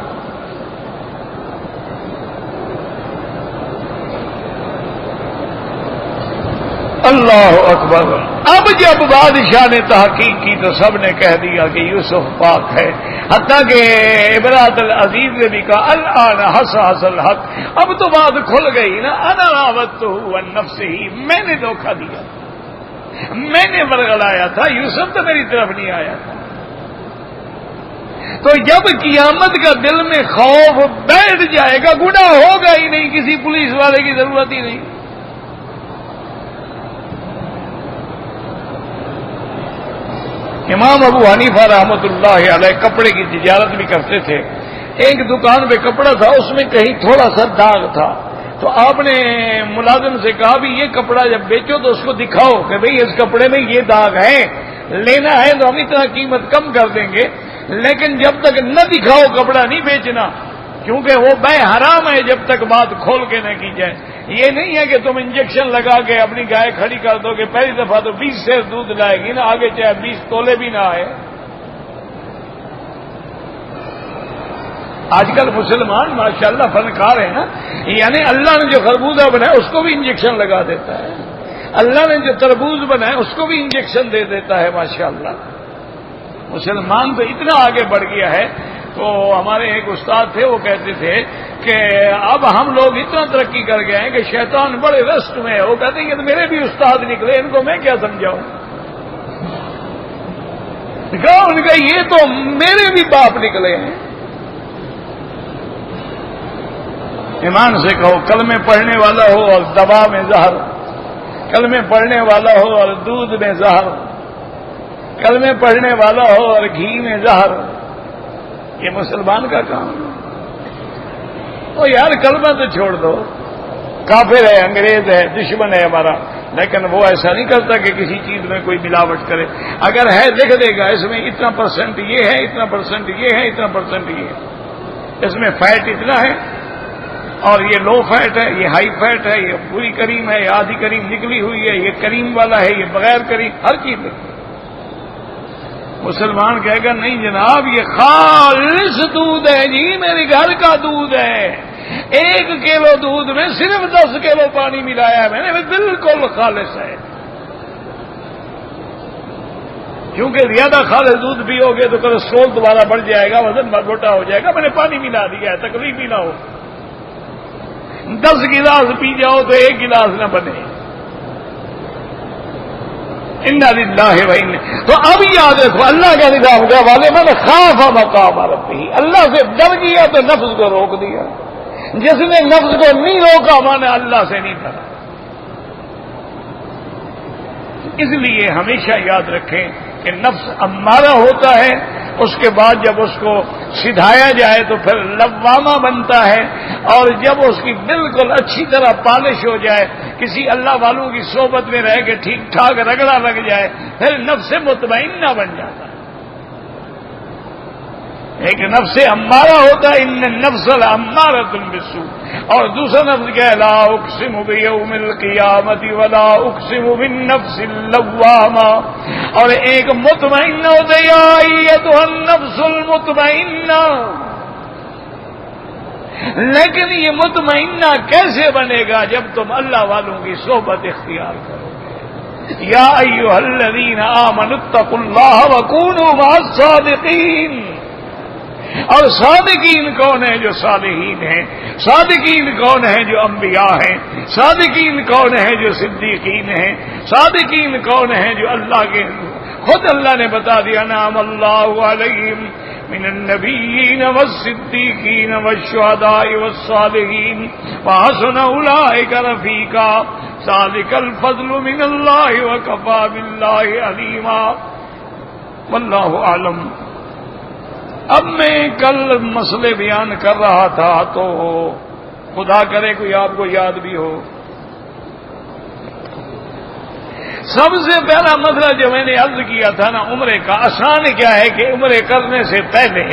اللہ اکبر. اب جب بادشاہ نے تحقیق کی تو سب نے کہہ دیا کہ یوسف پاک ہے، حتیٰ کہ عبرات العزیز نے بھی کہا الآن حصحص الحق، اب تو بات کھل گئی نا. انا راودتہ عن نفسہ، میں نے دھوکہ دیا، میں نے ورگلایا تھا، یوسف تو میری طرف نہیں آیا تھا. تو جب قیامت کا دل میں خوف بیٹھ جائے گا گناہ ہوگا ہی نہیں، کسی پولیس والے کی ضرورت ہی نہیں. امام ابو حنیفہ رحمۃ اللہ علیہ کپڑے کی تجارت بھی کرتے تھے. ایک دکان پہ کپڑا تھا، اس میں کہیں تھوڑا سا داغ تھا. تو آپ نے ملازم سے کہا بھی یہ کپڑا جب بیچو تو اس کو دکھاؤ کہ بھئی اس کپڑے میں یہ داغ ہے، لینا ہے تو ہم اتنا قیمت کم کر دیں گے، لیکن جب تک نہ دکھاؤ کپڑا نہیں بیچنا، کیونکہ وہ بے حرام ہے جب تک بات کھول کے نہ کی جائے. یہ نہیں ہے کہ تم انجیکشن لگا کے اپنی گائے کھڑی کر دو گے، پہلی دفعہ تو 20 سیر دودھ لائے گی نا، آگے چاہے 20 تولے بھی نہ آئے. آج کل مسلمان ماشاءاللہ فنکار ہیں نا، یعنی اللہ نے جو خربوزہ بنایا اس کو بھی انجیکشن لگا دیتا ہے، اللہ نے جو تربوز بنایا اس کو بھی انجیکشن دے دیتا ہے. ماشاءاللہ مسلمان تو اتنا آگے بڑھ گیا ہے. تو ہمارے ایک استاد تھے، وہ کہتے تھے کہ اب ہم لوگ اتنا ترقی کر گئے ہیں کہ شیطان بڑے رسٹ میں ہے. وہ کہتے ہیں کہ میرے بھی استاد نکلے، ان کو میں کیا سمجھاؤں. ان کا یہ تو میرے بھی باپ نکلے ہیں. ایمان سے کہو، کلمے پڑھنے والا ہو اور دوا میں زہر، کلمے پڑھنے والا ہو اور دودھ میں زہر، کلمے پڑھنے والا ہو اور گھی میں زہر، یہ مسلمان کا کام. او یار کلمہ تو چھوڑ دو، کافر ہے، انگریز ہے، دشمن ہے ہمارا، لیکن وہ ایسا نہیں کرتا کہ کسی چیز میں کوئی ملاوٹ کرے. اگر ہے لکھ دے گا اس میں اتنا پرسنٹ یہ ہے، اتنا پرسنٹ یہ ہے، اتنا پرسنٹ یہ ہے، اس میں فیٹ اتنا ہے اور یہ لو فیٹ ہے، یہ ہائی فیٹ ہے، یہ پوری کریم ہے، یہ آدھی کریم نکلی ہوئی ہے، یہ کریم والا ہے، یہ بغیر کریم، ہر چیز لکھی. مسلمان کہے گا نہیں جناب یہ خالص دودھ ہے جی، میرے گھر کا دودھ ہے، 1 کلو دودھ میں صرف 10 کلو پانی ملایا ہے میں نے، بالکل خالص ہے. کیونکہ زیادہ خالص دودھ پیو گے تو کولیسٹرول دوبارہ بڑھ جائے گا، وزن موٹا ہو جائے گا، میں نے پانی ملا دیا ہے، تکلیف ہی نہ ہو. 10 گلاس پی جاؤ تو 1 گلاس نہ بنے. انا للہ و انا. تو اب یاد رکھو اللہ کا نظام کیا والے من خاف مقام ربہ، اللہ سے ڈر گیا تو نفس کو روک دیا. جس نے نفس کو نہیں روکا مانا اللہ سے نہیں ڈرا. اس لیے ہمیشہ یاد رکھیں کہ نفس امارہ ہوتا ہے، اس کے بعد جب اس کو سدھایا جائے تو پھر لوامہ بنتا ہے، اور جب اس کی بالکل اچھی طرح پالش ہو جائے، کسی اللہ والوں کی صحبت میں رہ کے ٹھیک ٹھاک رگڑا لگ جائے، پھر نفس مطمئنہ بن جاتا ہے. ایک نفس امارہ ہوتا ہے، ان النفس لامارۃ بالسوء، اور دوسرا نفس کیا ہے لا اقسم بیوم القیامت ولا اقسم بالنفس اللوامہ، اور ایک مطمئنہ ہوتا ہے یا ایتھا النفس المطمئنہ. لیکن یہ مطمئنہ کیسے بنے گا جب تم اللہ والوں کی صحبت اختیار کرو گے. یا ایھا الذین آمنوا اتقوا اللہ وکونوا مع الصادقین. اور صادقین کون ہیں؟ جو صالحین ہیں. صادقین کون ہیں؟ جو انبیاء ہیں. صادقین کون ہیں؟ جو صدیقین ہیں. صادقین کون ہیں؟ جو اللہ کے خود اللہ نے بتا دیا نعم اللہ علیہم من النبیین والصدیقین والشہداء والصالحین وحسن اولئک رفیقا ذلک الفضل من اللہ وکفی باللہ علیما. واللہ اعلم. اب میں کل مسئلے بیان کر رہا تھا تو خدا کرے کوئی آپ کو یاد بھی ہو. سب سے پہلا مسئلہ جو میں نے عرض کیا تھا نا عمرے کا، آسان کیا ہے کہ عمرے کرنے سے پہلے،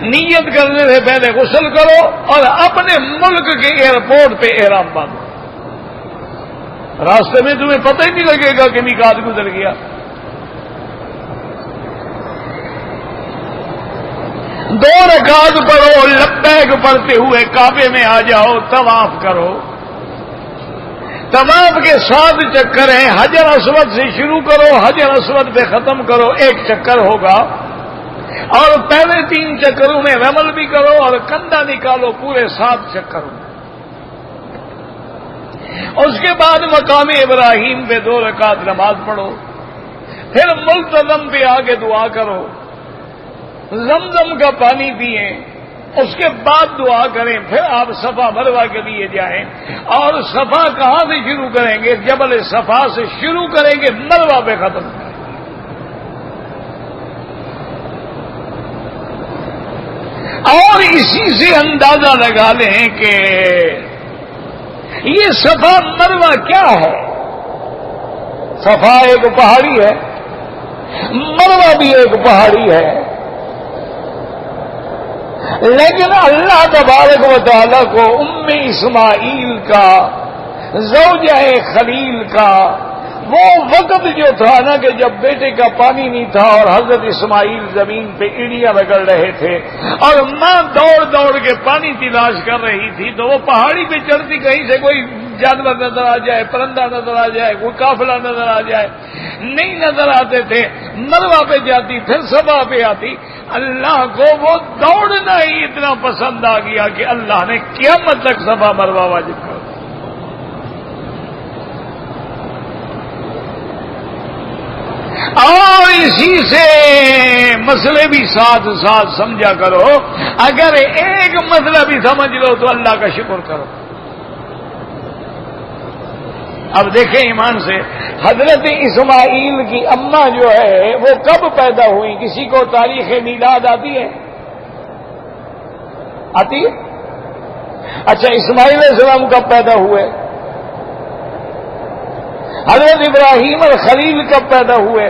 نیت کرنے سے پہلے غسل کرو اور اپنے ملک کے ایئرپورٹ پہ احرام باندھو. راستے میں تمہیں پتہ ہی نہیں لگے گا کہ میقات گزر گیا. 2 رکعت پڑھو، لبیک پڑھتے ہوئے کعبے میں آ جاؤ، طواف کرو. طواف کے 7 چکر ہیں، حجر اسود سے شروع کرو، حجر اسود پہ ختم کرو، 1 چکر ہوگا. اور پہلے 3 چکروں میں رمل بھی کرو اور کندھا نکالو، پورے 7 چکروں. اس کے بعد مقام ابراہیم پہ 2 رکعت نماز پڑھو، پھر ملتزم پہ آگے دعا کرو، زمزم کا پانی پئیں، اس کے بعد دعا کریں، پھر آپ صفا مروہ کے لیے جائیں. اور صفا کہاں سے شروع کریں گے؟ جبل صفا سے شروع کریں گے، مروہ پہ ختم کریں گے. اور اسی سے اندازہ لگا لیں کہ یہ صفا مروہ کیا ہے. صفا ایک پہاڑی ہے، مروہ بھی ایک پہاڑی ہے، لیکن اللہ تبارک و تعالیٰ کو ام اسماعیل کا، زوجہ خلیل کا وہ وقت جو تھا نا کہ جب بیٹے کا پانی نہیں تھا اور حضرت اسماعیل زمین پہ ایڑیاں رگڑ رہے تھے اور ماں دوڑ دوڑ کے پانی تلاش کر رہی تھی، تو وہ پہاڑی پہ چڑھتی، کہیں سے کوئی جانور نظر آ جائے، پرندہ نظر آ جائے، کوئی قافلہ نظر آ جائے، نہیں نظر آتے تھے. مروہ پہ جاتی، پھر صفا پہ آتی. اللہ کو وہ دوڑنا ہی اتنا پسند آ گیا کہ اللہ نے قیامت تک صفا مروہ واجب کر دیا. اور اسی سے مسئلے بھی ساتھ ساتھ سمجھا کرو. اگر ایک مسئلہ بھی سمجھ لو تو اللہ کا شکر کرو. اب دیکھیں ایمان سے، حضرت اسماعیل کی اماں جو ہے وہ کب پیدا ہوئی؟ کسی کو تاریخ میلاد آتی ہے؟ آتی ہے؟ اچھا، اسماعیل علیہ السلام کب پیدا ہوئے؟ حضرت ابراہیم اور خلیل کب پیدا ہوئے؟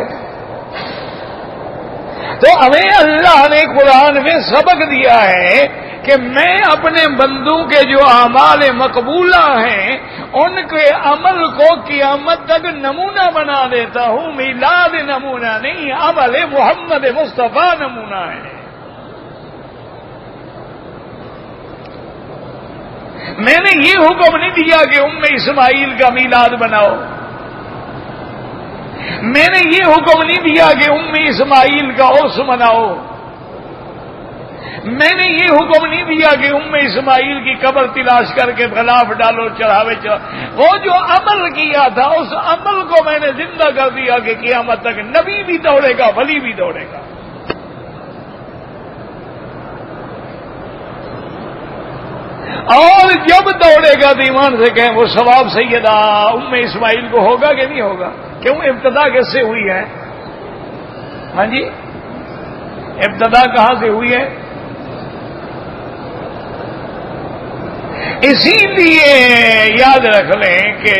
تو ہمیں اللہ نے قرآن میں سبق دیا ہے کہ میں اپنے بندوں کے جو اعمال مقبولہ ہیں ان کے عمل کو قیامت تک نمونہ بنا دیتا ہوں. میلاد نمونہ نہیں، عمل محمد مصطفیٰ نمونہ ہے. میں نے یہ حکم نہیں دیا کہ اسماعیل کا میلاد بناؤ. میں نے یہ حکم نہیں دیا کہ اسماعیل کا عرس مناؤ. میں نے یہ حکم نہیں دیا کہ اسماعیل کی قبر تلاش کر کے غلاف ڈالو، چڑھاوے چڑھاو. وہ جو عمل کیا تھا اس عمل کو میں نے زندہ کر دیا کہ قیامت تک نبی بھی دوڑے گا، ولی بھی دوڑے گا. اور جب دوڑے گا تو ایمان سے کہیں وہ ثواب سیدہ اسماعیل کو ہوگا کہ نہیں ہوگا؟ کیوں ابتدا کیسے سے ہوئی ہے؟ ہاں جی، ابتدا کہاں سے ہوئی ہے؟ اسی لیے یاد رکھ لیں کہ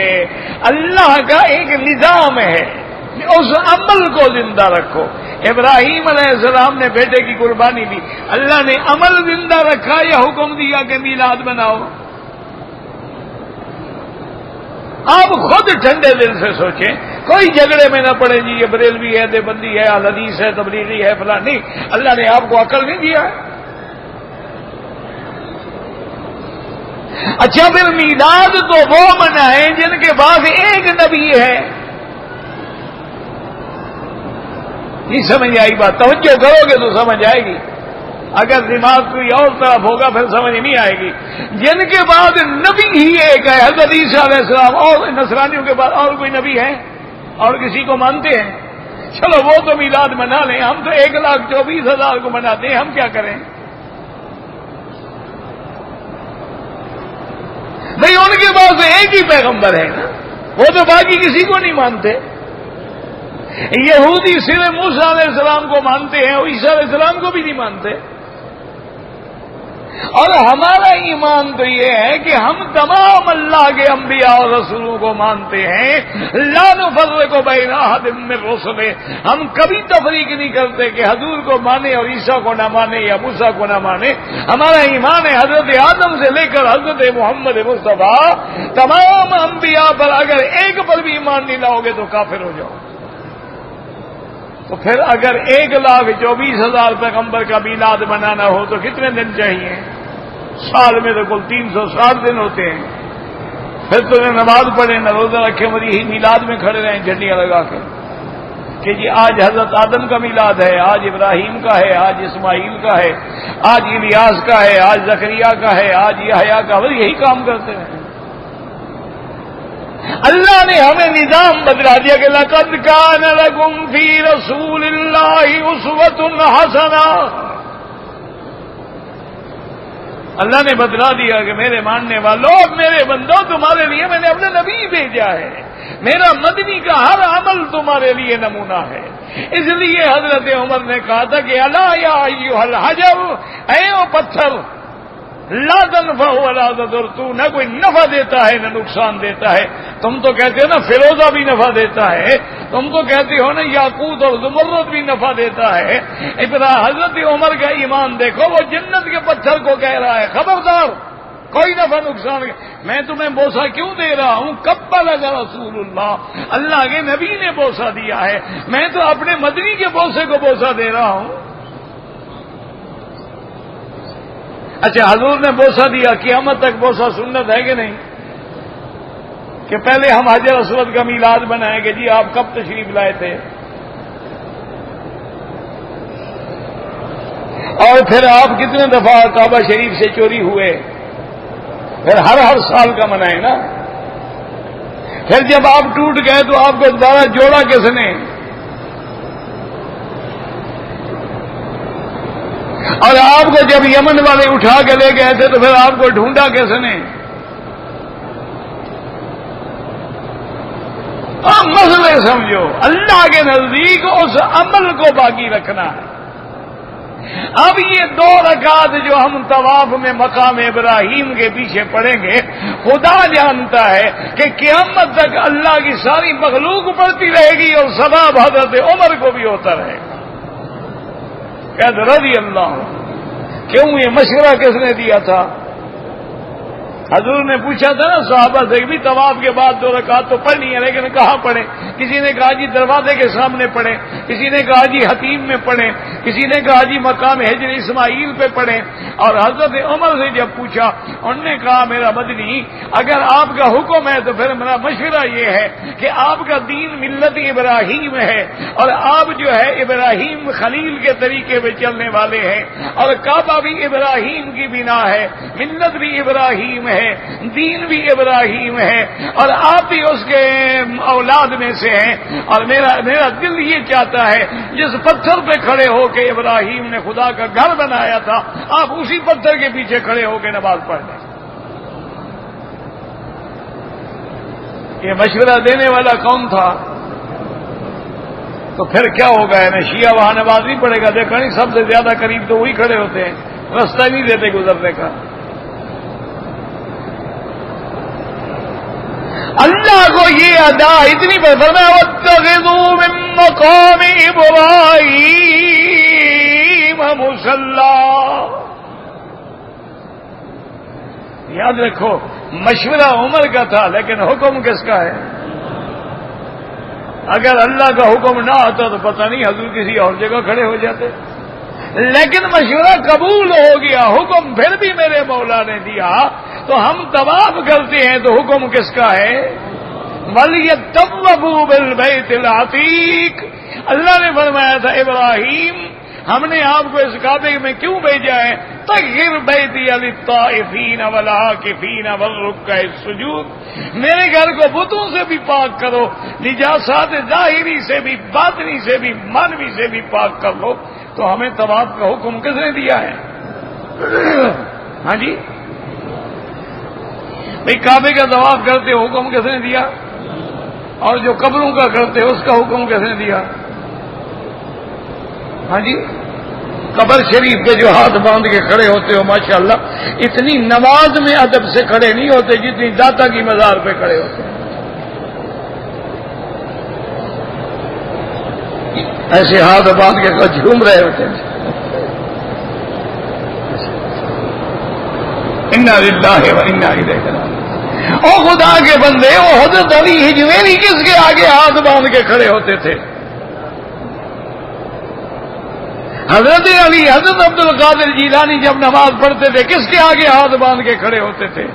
اللہ کا ایک نظام ہے، اس عمل کو زندہ رکھو. ابراہیم علیہ السلام نے بیٹے کی قربانی دی، اللہ نے عمل زندہ رکھا یا حکم دیا کہ میلاد بناؤ؟ آپ خود ٹھنڈے دل سے سوچیں، کوئی جھگڑے میں نہ پڑے جی یہ بریلوی ہے، دیوبندی ہے، حدیث ہے، تبلیغی ہے، فلاں. نہیں، اللہ نے آپ کو عقل نہیں دیا. اچھا پھر میلاد تو وہ منائیں جن کے بعد ایک نبی ہے. نہیں سمجھ آئی بات؟ توجہ کرو گے تو سمجھ آئے گی. اگر دماغ کوئی اور طرف ہوگا پھر سمجھ نہیں آئے گی. جن کے بعد نبی ہی ایک ہے، حضرت عیسیٰ علیہ السلام. اور نصرانیوں کے بعد اور کوئی نبی ہے؟ اور کسی کو مانتے ہیں؟ چلو وہ تو میلاد منا لیں، ہم تو 1,24,000 کو مناتے ہیں، ہم کیا کریں؟ بھئی ان کے پاس ایک ہی پیغمبر ہے نا، وہ تو باقی کسی کو نہیں مانتے. یہودی صرف موسیٰ علیہ السلام کو مانتے ہیں، اور عیسیٰ علیہ السلام کو بھی نہیں مانتے. اور ہمارا ایمان تو یہ ہے کہ ہم تمام اللہ کے انبیاء اور رسولوں کو مانتے ہیں. لا نفرق بین احد من رسلہ، ہم کبھی تفریق نہیں کرتے کہ حضور کو مانے اور عیسیٰ کو نہ مانے یا موسیٰ کو نہ مانے. ہمارا ایمان ہے حضرت آدم سے لے کر حضرت محمد مصطفیٰ تمام انبیاء پر اگر ایک پر بھی ایمان نہیں لاؤ گے تو کافر ہو جاؤ. تو پھر اگر 1,24,000 پیغمبر کا میلاد منانا ہو تو کتنے دن چاہیے؟ سال میں تو کل 360 دن ہوتے ہیں. پھر تو نماز پڑھیں نہ روزہ رکھیں، اور یہی میلاد میں کھڑے رہیں جھنڈیاں لگا کے کہ جی آج حضرت آدم کا میلاد ہے، آج ابراہیم کا ہے، آج اسماعیل کا ہے، آج الیاس کا ہے، آج زکریا کا ہے، آج یحییٰ کا. بس یہی کام کرتے ہیں. اللہ نے ہمیں نظام بدلا دیا کہ لقد کان لکم فی رسول اللہ اسوۃ حسنہ. اللہ نے بدلا دیا کہ میرے ماننے والوں، میرے بندوں، تمہارے لیے میں نے اپنا نبی بھیجا ہے. میرا مدنی کا ہر عمل تمہارے لیے نمونہ ہے. اس لیے حضرت عمر نے کہا تھا کہ الا یا ایھا الحجر، اے وہ پتھر، لا تنفع ولا تضر، تو نہ کوئی نفع دیتا ہے نہ نقصان دیتا ہے. تم تو کہتے ہو نا فیروزہ بھی نفع دیتا ہے، تم تو کہتے ہو نا یاقوت اور زمرد بھی نفع دیتا ہے. اتنا حضرت عمر کا ایمان دیکھو، وہ جنت کے پتھر کو کہہ رہا ہے خبردار کوئی نفع نقصان. میں تمہیں بوسہ کیوں دے رہا ہوں؟ قبل رسول اللہ، اللہ کے نبی نے بوسہ دیا ہے، میں تو اپنے مدنی کے بوسے کو بوسہ دے رہا ہوں. اچھا حضور نے بوسہ دیا، قیامت تک بوسہ سنت ہے کہ نہیں؟ کہ پہلے ہم حجر اسود کا میلاد بنائیں گے جی آپ کب تشریف لائے تھے، اور پھر آپ کتنے دفعہ کعبہ شریف سے چوری ہوئے، پھر ہر سال کا منائیں نا. پھر جب آپ ٹوٹ گئے تو آپ کو دوبارہ جوڑا کس نے؟ اور آپ کو جب یمن والے اٹھا کے لے گئے تھے تو پھر آپ کو ڈھونڈا کس نے؟ آپ مسئلے سمجھو، اللہ کے نزدیک اس عمل کو باقی رکھنا ہے. اب یہ 2 رکعت جو ہم طواف میں مقام ابراہیم کے پیچھے پڑھیں گے، خدا جانتا ہے کہ قیامت تک اللہ کی ساری مخلوق پڑھتی رہے گی اور ثواب حضرت عمر کو بھی ہوتا رہے گا۔ کہتے رضی اللہ عنہ۔ کیوں یہ مشورہ کس نے دیا تھا؟ حضور نے پوچھا تھا نا صحابہ سے کہ بھی طواف کے بعد 2 رکعت تو پڑھنی ہے، لیکن کہاں پڑھیں؟ کسی نے کہا جی دروازے کے سامنے پڑھیں، کسی نے کہا جی حتیم میں پڑھیں، کسی نے کہا جی مقام حجر اسماعیل پہ پڑھیں۔ اور حضرت عمر سے جب پوچھا، انہوں نے کہا میرا مدنی اگر آپ کا حکم ہے تو پھر میرا مشورہ یہ ہے کہ آپ کا دین ملت ابراہیم ہے اور آپ جو ہے ابراہیم خلیل کے طریقے پہ چلنے والے ہیں، اور کعبہ بھی ابراہیم کی بنا ہے، ملت بھی ابراہیم ہے، دین بھی ابراہیم ہے، اور آپ بھی اس کے اولاد میں سے ہیں، اور میرا دل یہ چاہتا ہے جس پتھر پہ کھڑے ہو کے ابراہیم نے خدا کا گھر بنایا تھا، آپ اسی پتھر کے پیچھے کھڑے ہو کے نماز پڑھ لیں۔ یہ مشورہ دینے والا کون تھا؟ تو پھر کیا ہوگا؟ شیعہ وہاں نماز نہیں پڑھے گا، دیکھا نہیں سب سے زیادہ قریب تو وہی کھڑے ہوتے ہیں، راستہ نہیں دیتے گزرنے کا۔ اللہ کو یہ ادا اتنی فرمایا واتخذوا من مقام ابراہیم مصلی۔ یاد رکھو مشورہ عمر کا تھا، لیکن حکم کس کا ہے؟ اگر اللہ کا حکم نہ آتا تو پتہ نہیں حضور کسی اور جگہ کھڑے ہو جاتے، لیکن مشورہ قبول ہو گیا، حکم پھر بھی میرے مولا نے دیا، تو ہم طواف کرتے ہیں تو حکم کس کا ہے؟ وَلْيَطَّوَّفُوا بِالْبَيْتِ الْعَتِيقِ۔ اللہ نے فرمایا تھا ابراہیم ہم نے آپ کو اس کعبے میں کیوں بھیجا ہے؟ طَهِّرْ بَيْتِيَ لِلطَّائِفِينَ وَالْعَاكِفِينَ وَالرُّكَّعِ السُّجُودِ۔ میرے گھر کو بتوں سے بھی پاک کرو، نجاسات ظاہری سے بھی، باطنی سے بھی، مانوی سے بھی پاک کر لو۔ تو ہمیں طواف کا حکم کس نے دیا ہے؟ ہاں جی بھئی کعبے کا طواف کرتے حکم کس نے دیا؟ اور جو قبروں کا کرتے اس کا حکم کس نے دیا؟ ہاں جی قبر شریف کے جو ہاتھ باندھ کے کھڑے ہوتے ہو ماشاءاللہ، اتنی نماز میں ادب سے کھڑے نہیں ہوتے جتنی داتا کی مزار پہ کھڑے ہوتے ہیں۔ ایسے ہاتھ باندھ کے جھوم رہے ہوتے ہیں۔ انا للہ و انا الیہ راجعون۔ او خدا کے بندے، وہ حضرت علی ہجویری کس کے آگے ہاتھ باندھ کے کھڑے ہوتے تھے؟ حضرت علی، حضرت عبد القادر جیلانی جب نماز پڑھتے تھے کس کے آگے ہاتھ باندھ کے کھڑے ہوتے تھے؟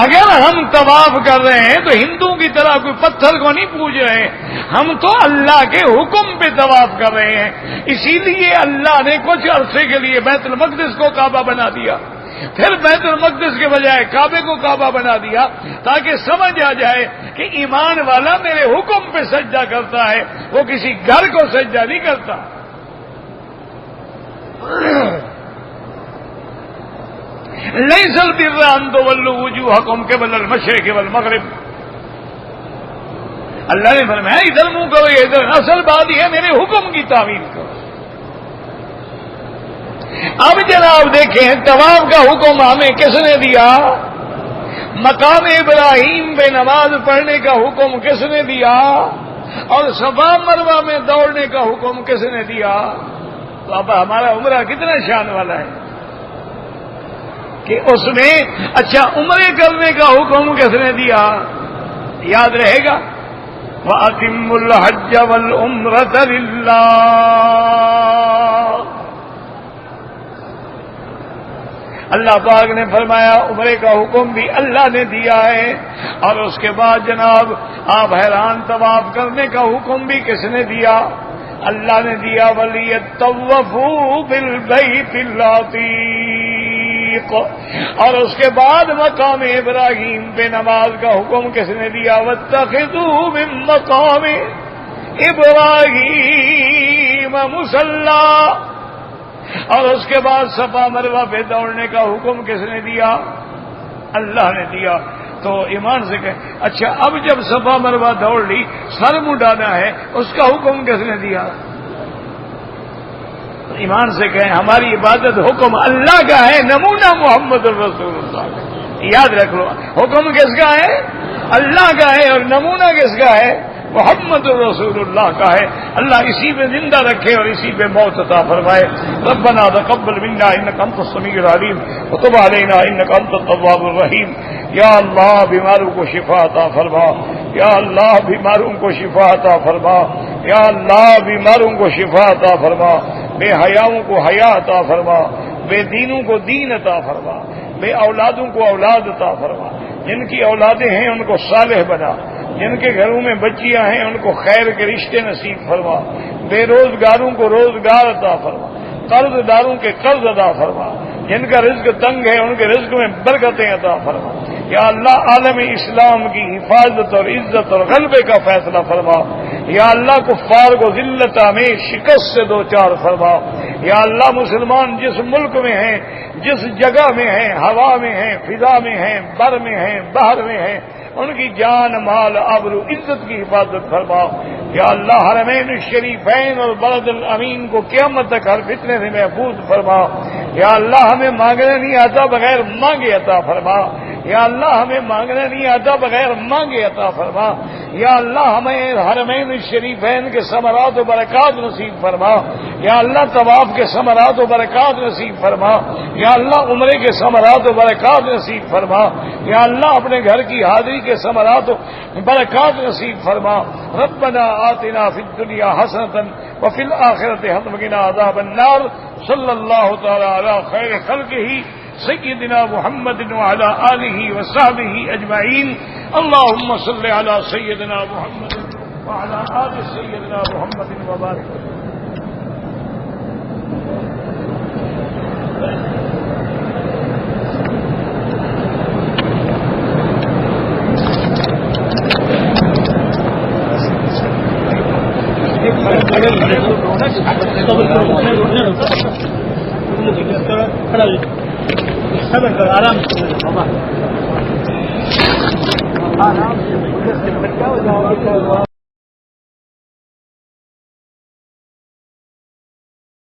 اگر ہم طواف کر رہے ہیں تو ہندوؤں کی طرح کوئی پتھر کو نہیں پوج رہے ہیں، ہم تو اللہ کے حکم پہ طواف کر رہے ہیں۔ اسی لیے اللہ نے کچھ عرصے کے لیے بیت المقدس کو کعبہ بنا دیا، پھر بیت المقدس کے بجائے کعبے کو کعبہ بنا دیا، تاکہ سمجھ آ جائے کہ ایمان والا میرے حکم پہ سجدہ کرتا ہے، وہ کسی گھر کو سجدہ نہیں کرتا۔ لَيْسَ الْبِرَّ أَن تُوَلُّوا وُجُوهَكُمْ قِبَلَ الْمَشْرِقِ وَالْمَغْرِبِ۔ اللہ نے فرمایا ادھر منہ کرو ادھر، اصل بات یہ ہے میرے حکم کی تعمیل کرو۔ اب جناب دیکھیں طواف کا حکم ہمیں کس نے دیا؟ مقام ابراہیم پہ نماز پڑھنے کا حکم کس نے دیا؟ اور صفا مروہ میں دوڑنے کا حکم کس نے دیا؟ تو اب ہمارا عمرہ کتنا شان والا ہے کہ اس میں اچھا عمرے کرنے کا حکم کس نے دیا؟ یاد رہے گا وَأَتِمُّوا الْحَجَّ وَالْعُمْرَةَ لِلَّهِ۔ اللہ پاک نے فرمایا عمرے کا حکم بھی اللہ نے دیا ہے، اور اس کے بعد جناب آپ حیران طواف کرنے کا حکم بھی کس نے دیا؟ اللہ نے دیا وَلْيَطَّوَّفُوا بِالْبَيْتِ الْعَتِيقِ۔ اور اس کے بعد مقام ابراہیم پہ نماز کا حکم کس نے دیا؟ وَاتَّخِذُوا مِن مَّقَامِ إِبْرَاهِيمَ مُصَلًّى۔ اور اس کے بعد صفا مروہ پہ دوڑنے کا حکم کس نے دیا؟ اللہ نے دیا۔ تو ایمان سے کہ اچھا اب جب صفا مروہ دوڑ لی سر منڈانا ہے، اس کا حکم کس نے دیا؟ ایمان سے کہیں ہماری عبادت حکم اللہ کا ہے، نمونہ محمد الرسول اللہ کا۔ یاد رکھ لو، حکم کس کا ہے؟ اللہ کا ہے، اور نمونہ کس کا ہے؟ محمد الرسول اللہ کا ہے۔ اللہ اسی پہ زندہ رکھے اور اسی پہ موت عطا فرمائے۔ ربنا تقبل منا انک انت السمیع العلیم وتب علینا انک انت التواب الرحیم۔ یا اللہ بیماروں کو شفا عطا فرما، یا اللہ بیماروں کو شفا عطا فرما، یا اللہ بیماروں کو شفا عطا فرما، بے حیاؤں کو حیا عطا فرما، بے دینوں کو دین عطا فرما، بے اولادوں کو اولاد عطا فرما، جن کی اولادیں ہیں ان کو صالح بنا، جن کے گھروں میں بچیاں ہیں ان کو خیر کے رشتے نصیب فرما، بے روزگاروں کو روزگار عطا فرما، قرض داروں کے قرض عطا فرما، جن کا رزق تنگ ہے ان کے رزق میں برکتیں عطا فرما۔ یا اللہ عالم اسلام کی حفاظت اور عزت اور غلبے کا فیصلہ فرما۔ یا اللہ کفار کو ذلت میں شکست سے دو چار فرما۔ یا اللہ مسلمان جس ملک میں ہیں، جس جگہ میں ہیں، ہوا میں ہیں، فضا میں ہیں، بر میں ہیں، بحر میں ہیں، ان کی جان مال آبرو عزت کی حفاظت فرما۔ یا اللہ حرمین الشریفین اور بلد الامین کو قیامت تک ہر فتنے سے محفوظ فرما۔ یا اللہ ہمیں مانگنے نہیں آتا بغیر مانگے عطا فرما۔ یا اللہ ہمیں مانگنے نہیں آتا بغیر مانگے عطا فرما۔ یا اللہ ہمیں حرمین الشریفین کے ثمرات و برکات نصیب فرما۔ یا اللہ طواف کے ثمرات و برکات نصیب فرما۔ یا اللہ عمرے کے ثمرات و برکات نصیب فرما۔ یا اللہ اپنے گھر کی حاضری کے ثمرات و برکات نصیب فرما۔ ربنا آتنا فی الدنیا حسنۃ وفی الآخرۃ حسنۃ وقنا عذاب النار۔ صلی اللہ تعالی علی خیر خلقہ سیدنا محمد وعلی آلہ وصحبہ اجمعین۔ اللہم صل علی سیدنا محمد وعلی آل سیدنا محمد وبارک۔ آرام سے